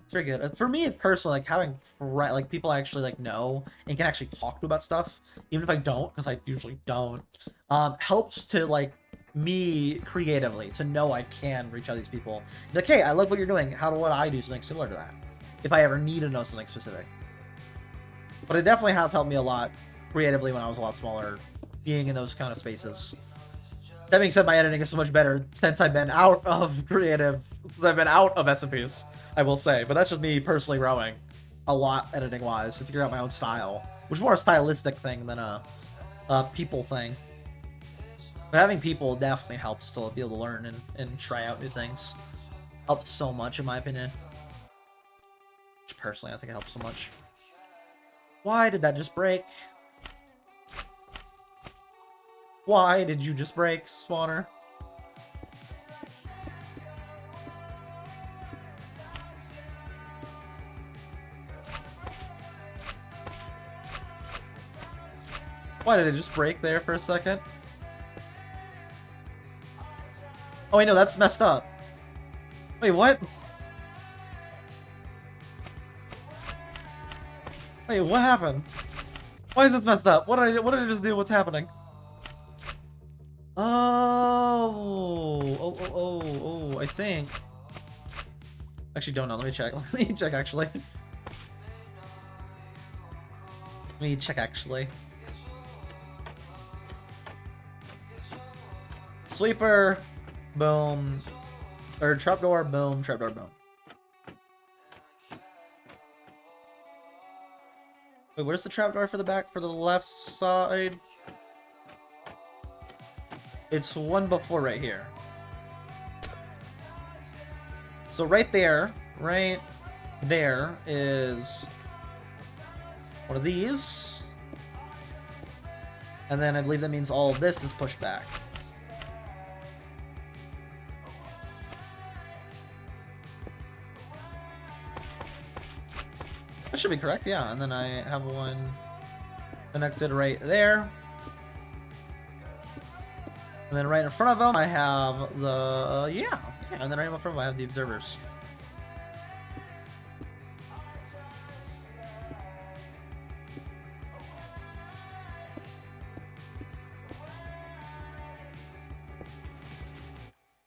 It's very good. For me personally, like having like people I actually like know and can actually talk to about stuff, even if I don't, because I usually don't, helps to like me creatively to know I can reach out to these people. Like, hey, I love what you're doing. How would I do something similar to that? If I ever need to know something specific. But it definitely has helped me a lot creatively when I was a lot smaller, being in those kind of spaces. That being said, my editing is so much better since I've been out of creative. I've been out of SMPs, I will say. But that's just me personally growing a lot editing-wise to figure out my own style, which is more a stylistic thing than a people thing. But having people definitely helps to be able to learn and try out new things. Helps so much, in my opinion. Which personally, I think it helps so much. Why did that just break? Why did you just break, Spawner? Why did it just break there for a second? Oh wait, no, that's messed up. Wait, what? Wait, what happened? Why is this messed up? What did I just do? What's happening? Oh, I think. Actually, don't know. Let me check. Let me check, actually. Let me check, actually. Sweeper, boom. Or trapdoor, boom, trapdoor, boom. Wait, where's the trapdoor for the back, for the left side? It's one before right here. So right there is one of these. And then I believe that means all of this is pushed back. That should be correct, yeah. And then I have one connected right there. And then right in front of them, I have the, yeah. And then right in front of them, I have the observers.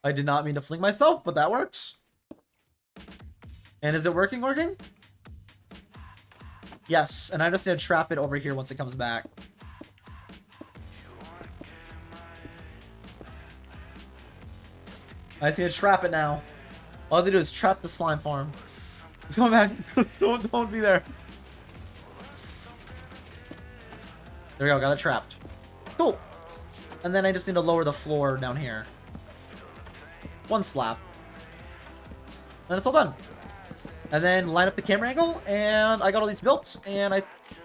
I did not mean to fling myself, but that works. And is it working? Yes, and I just need to trap it over here once it comes back. I just need to trap it now. All I have to do is trap the slime farm. It's coming back. don't be there. There we go, got it trapped. Cool. And then I just need to lower the floor down here. One slap. And it's all done. And then line up the camera angle, and I got all these built, and I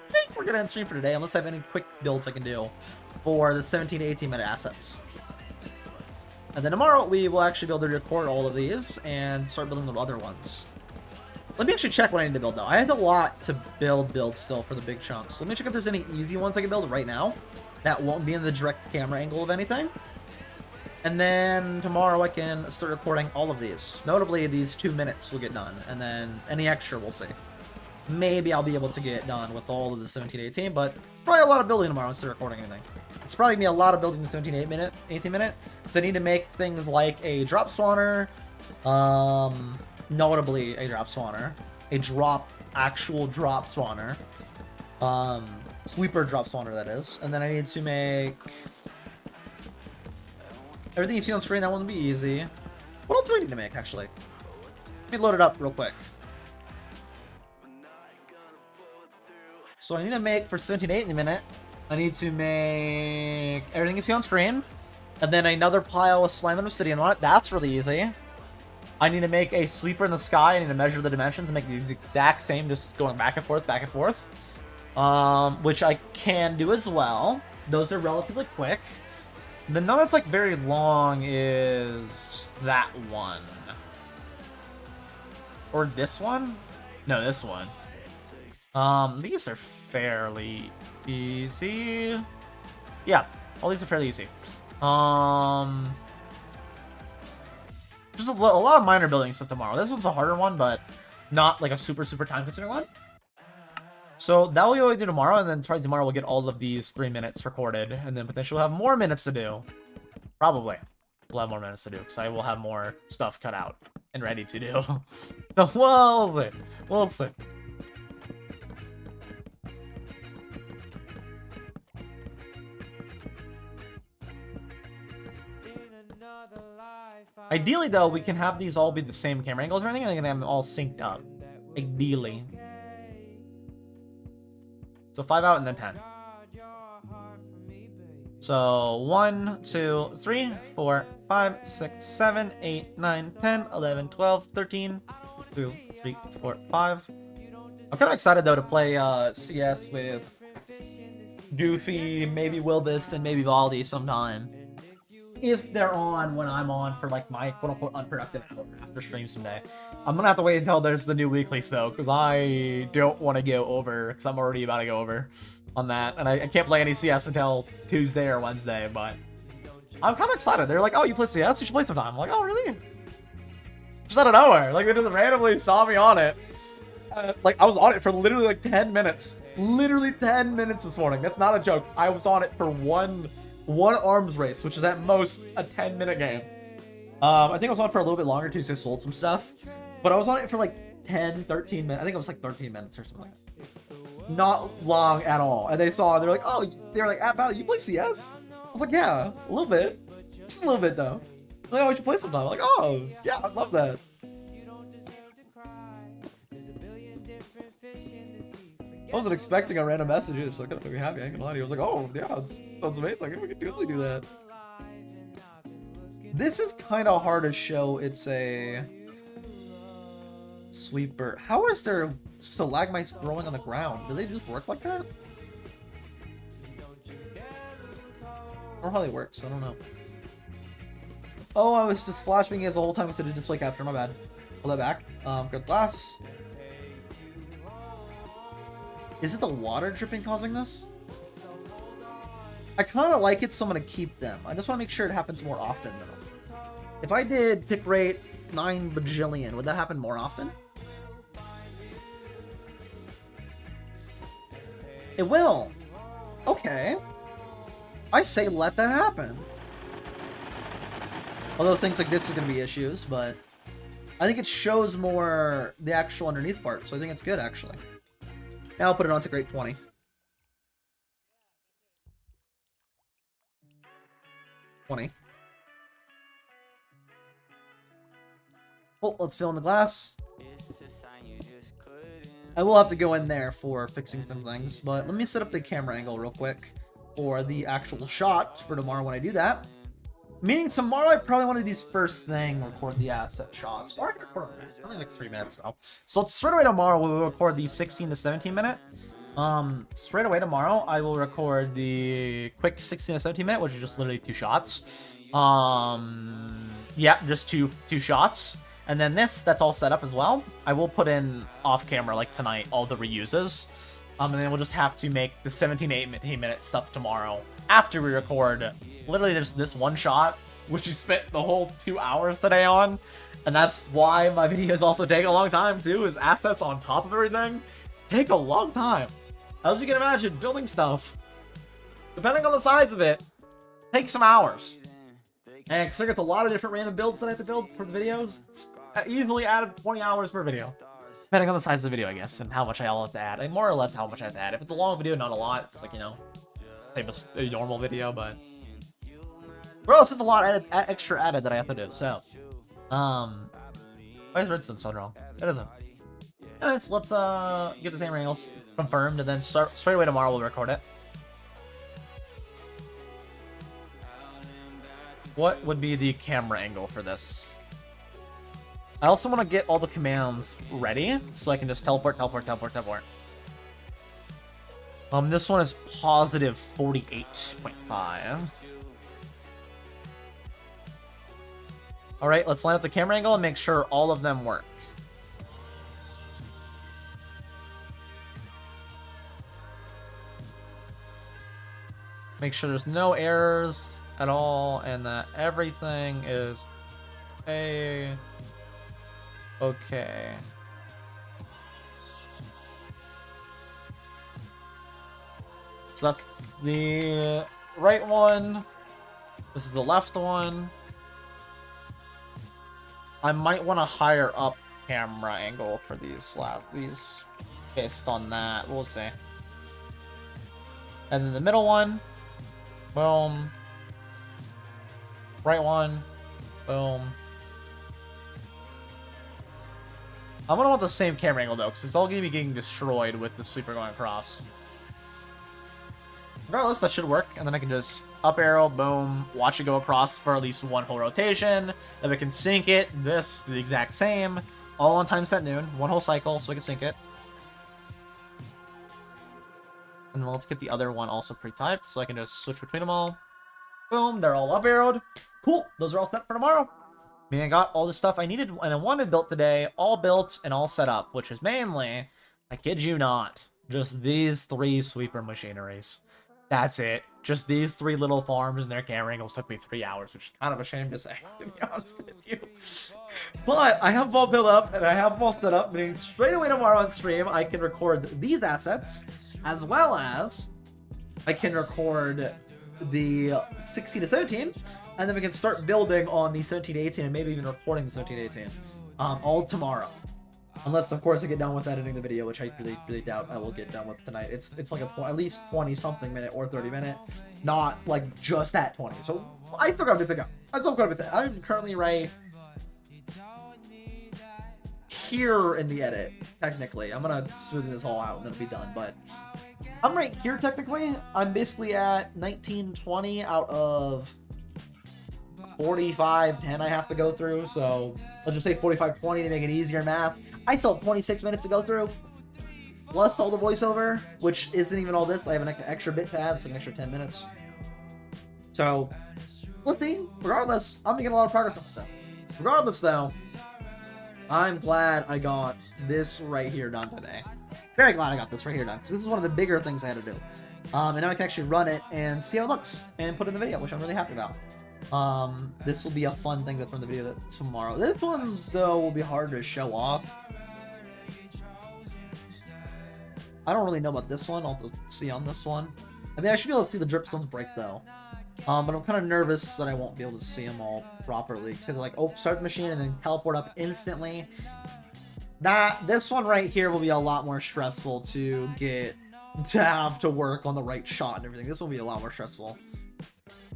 think we're gonna end stream for today, unless I have any quick builds I can do for the 17 to 18 minute assets. And then tomorrow, we will actually be able to record all of these and start building the other ones. Let me actually check what I need to build, though. I have a lot to build still for the big chunks. Let me check if there's any easy ones I can build right now that won't be in the direct camera angle of anything. And then tomorrow I can start recording all of these. Notably, these 2 minutes will get done, and then any extra we'll see. Maybe I'll be able to get done with all of the 17 to 18, but probably a lot of building tomorrow instead of recording anything. It's probably going to be a lot of building the 17 to 18 minute, because I need to make things like a drop spawner, notably a drop spawner, actual drop spawner, sweeper drop spawner, that is, and then I need to make everything you see on screen. That one will be easy. What else do I need to make, actually? Let me load it up real quick. So I need to make, for 17 to 18 minute, I need to make everything you see on screen, and then another pile of slime and obsidian on it. That's really easy. I need to make a sweeper in the sky. I need to measure the dimensions and make these exact same, just going back and forth, which I can do as well. Those are relatively quick. The none that's like very long is that one. Or this one? No, this one. These are fairly easy. Yeah, all these are fairly easy. Just a lot of minor building stuff tomorrow. This one's a harder one, but not like a super time-consuming one. So that will be what we do tomorrow, and then probably tomorrow we'll get all of these 3 minutes recorded, and then potentially we'll have more minutes to do. Probably. We'll have more minutes to do, because I will have more stuff cut out and ready to do. So, we'll see. We'll see. Ideally, though, we can have these all be the same camera angles or anything, and I can have them all synced up. Ideally. So 5 out and then 10. So 1, 2, 3, 4, 5, 6, 7, 8, 9, 10, 11, 12, 13, 2, 3, 4, 5. I'm kind of excited though to play CS with Goofy, maybe Wilbus, and maybe Valdi sometime. If they're on when I'm on for like my quote-unquote unproductive hour after stream someday. I'm gonna have to wait until there's the new weeklies though, because I don't want to go over, because I'm already about to go over on that, and I can't play any CS until Tuesday or Wednesday, but I'm kind of excited. They're like, oh, you play CS? You should play sometime. I'm like, oh, really? Just out of nowhere. Like, they just randomly saw me on it. Like, I was on it for literally like 10 minutes. Literally 10 minutes this morning. That's not a joke. I was on it for one arms race, which is at most a 10-minute game. I think I was on for a little bit longer too, so I sold some stuff. But I was on it for like 10, 13 minutes. I think it was like 13 minutes or something like that. Not long at all. And they saw, they're like, oh, they're like, Val, you play CS? I was like, yeah, a little bit. Just a little bit though. Like, oh, we should play sometime. I'm like, oh, yeah, I love that. I wasn't expecting a random message, so I couldn't make me happy. I ain't gonna lie to you. I was like, oh, yeah, it sounds amazing. Like, we could totally do that. This is kind of hard to show. It's a sweeper. How is there stalagmites growing on the ground? Do they just work like that? Or how they work, so I don't know. Oh, I was just flashing as the whole time instead of display capture. My bad. Pull that back. Good glass. Is it the water dripping causing this? I kind of like it, so I'm going to keep them. I just want to make sure it happens more often, though. If I did tick rate 9 bajillion, would that happen more often? It will. Okay. I say let that happen. Although things like this are going to be issues, but I think it shows more the actual underneath part, so I think it's good, actually. Now I'll put it on to grade 20. 20. Oh, let's fill in the glass. I will have to go in there for fixing some things, but let me set up the camera angle real quick for the actual shot for tomorrow when I do that. Meaning tomorrow I probably want to do this first thing, record the asset shots. Or I can record a minute. Only like 3 minutes though. So straight away tomorrow we'll record the 16 to 17 minute. Straight away tomorrow I will record the quick 16 to 17 minute, which is just literally 2 shots. Yeah, just two shots. And then that's all set up as well. I will put in off camera like tonight all the reuses. And then we'll just have to make the 17 to 18 minute stuff tomorrow after we record literally just this one shot, which we spent the whole 2 hours today on. And that's why my videos also take a long time too, is assets on top of everything take a long time. As you can imagine, building stuff, depending on the size of it, takes some hours. And considering it's a lot of different random builds that I have to build for the videos, it's easily added 20 hours per video. Depending on the size of the video, I guess, and how much I'll have to add. And more or less how much I have to add. If it's a long video, not a lot. It's like, you know, same as a normal video, but... Bro, it's just a lot extra added that I have to do, so... Why is redstone so wrong? It isn't. Anyways, let's get the camera angles confirmed, and then straight away tomorrow we'll record it. What would be the camera angle for this? I also want to get all the commands ready, so I can just teleport. This one is positive 48.5. Alright, let's line up the camera angle and make sure all of them work. Make sure there's no errors at all, and that everything is okay. So that's the right one, This is the left one. I might want a higher up camera angle for these based on that. We'll see. And then the middle one. Boom. Right one. Boom. I'm gonna want the same camera angle though, because it's all gonna be getting destroyed with the sweeper going across. Regardless, that should work, and then I can just up arrow, boom, watch it go across for at least one whole rotation. Then we can sync it, the exact same, all on time set noon, one whole cycle, so we can sync it. And then let's get the other one also pre-typed, so I can just switch between them all. Boom, they're all up arrowed. Cool, those are all set for tomorrow. I mean, I got all the stuff I needed and I wanted built today, all built and all set up, which is mainly, I kid you not, just these 3 sweeper machineries. That's it. Just these 3 little farms and their camera angles took me 3 hours, which is kind of a shame to say, to be honest with you. But I have them all built up and I have them all set up, meaning straight away tomorrow on stream, I can record these assets, as well as I can record the 16 to 17, and then we can start building on the 17 to 18 and maybe even recording the 17 to 18 all tomorrow. Unless, of course, I get done with editing the video, which I really doubt I will get done with tonight. It's like at least 20-something minute or 30 minute, not like just at 20. So I still got a bit to go. I'm currently right here in the edit, technically. I'm gonna smooth this all out and then it'll be done, but I'm right here technically. I'm basically at 1920 out of 45-10 I have to go through, so let's just say 45-20 to make it easier math. I still have 26 minutes to go through, plus all the voiceover, which isn't even all this. I have an extra bit to add, so an extra 10 minutes. So, let's see. Regardless, I'm making a lot of progress on stuff. Regardless, though, I'm glad I got this right here done today. Very glad I got this right here done, because this is one of the bigger things I had to do. And now I can actually run it and see how it looks, and put it in the video, which I'm really happy about. This will be a fun thing to throw in the video tomorrow. This one, though, will be hard to show off. I don't really know about this one. I'll just see on this one. I mean, I should be able to see the dripstones break, though. But I'm kind of nervous that I won't be able to see them all properly. So they're like, oh, start the machine and then teleport up instantly. This one right here will be a lot more stressful to have to work on the right shot and everything. This will be a lot more stressful.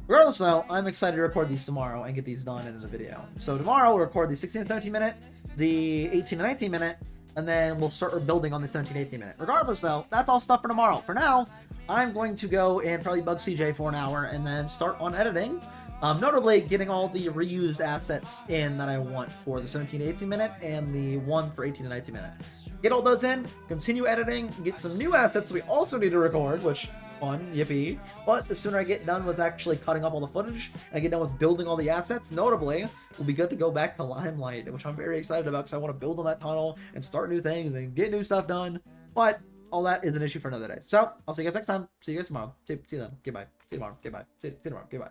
Regardless, though, I'm excited to record these tomorrow and get these done in the video. So tomorrow we'll record the 16 to 17 minute, the 18 to 19 minute, and then we'll start building on the 17 to 18 minute. Regardless, though, that's all stuff for tomorrow. For now, I'm going to go and probably bug CJ for an hour and then start on editing. Notably, getting all the reused assets in that I want for the 17 to 18 minute and the one for 18 to 19 minute. Get all those in, continue editing, get some new assets we also need to record, which, fun, yippee. But the sooner I get done with actually cutting up all the footage, and I get done with building all the assets, notably, we'll be good to go back to Limelight, which I'm very excited about because I want to build on that tunnel and start new things and get new stuff done. But all that is an issue for another day. So, I'll see you guys next time. See you guys tomorrow. See you then. Goodbye. See you tomorrow. Goodbye. See you tomorrow. Goodbye.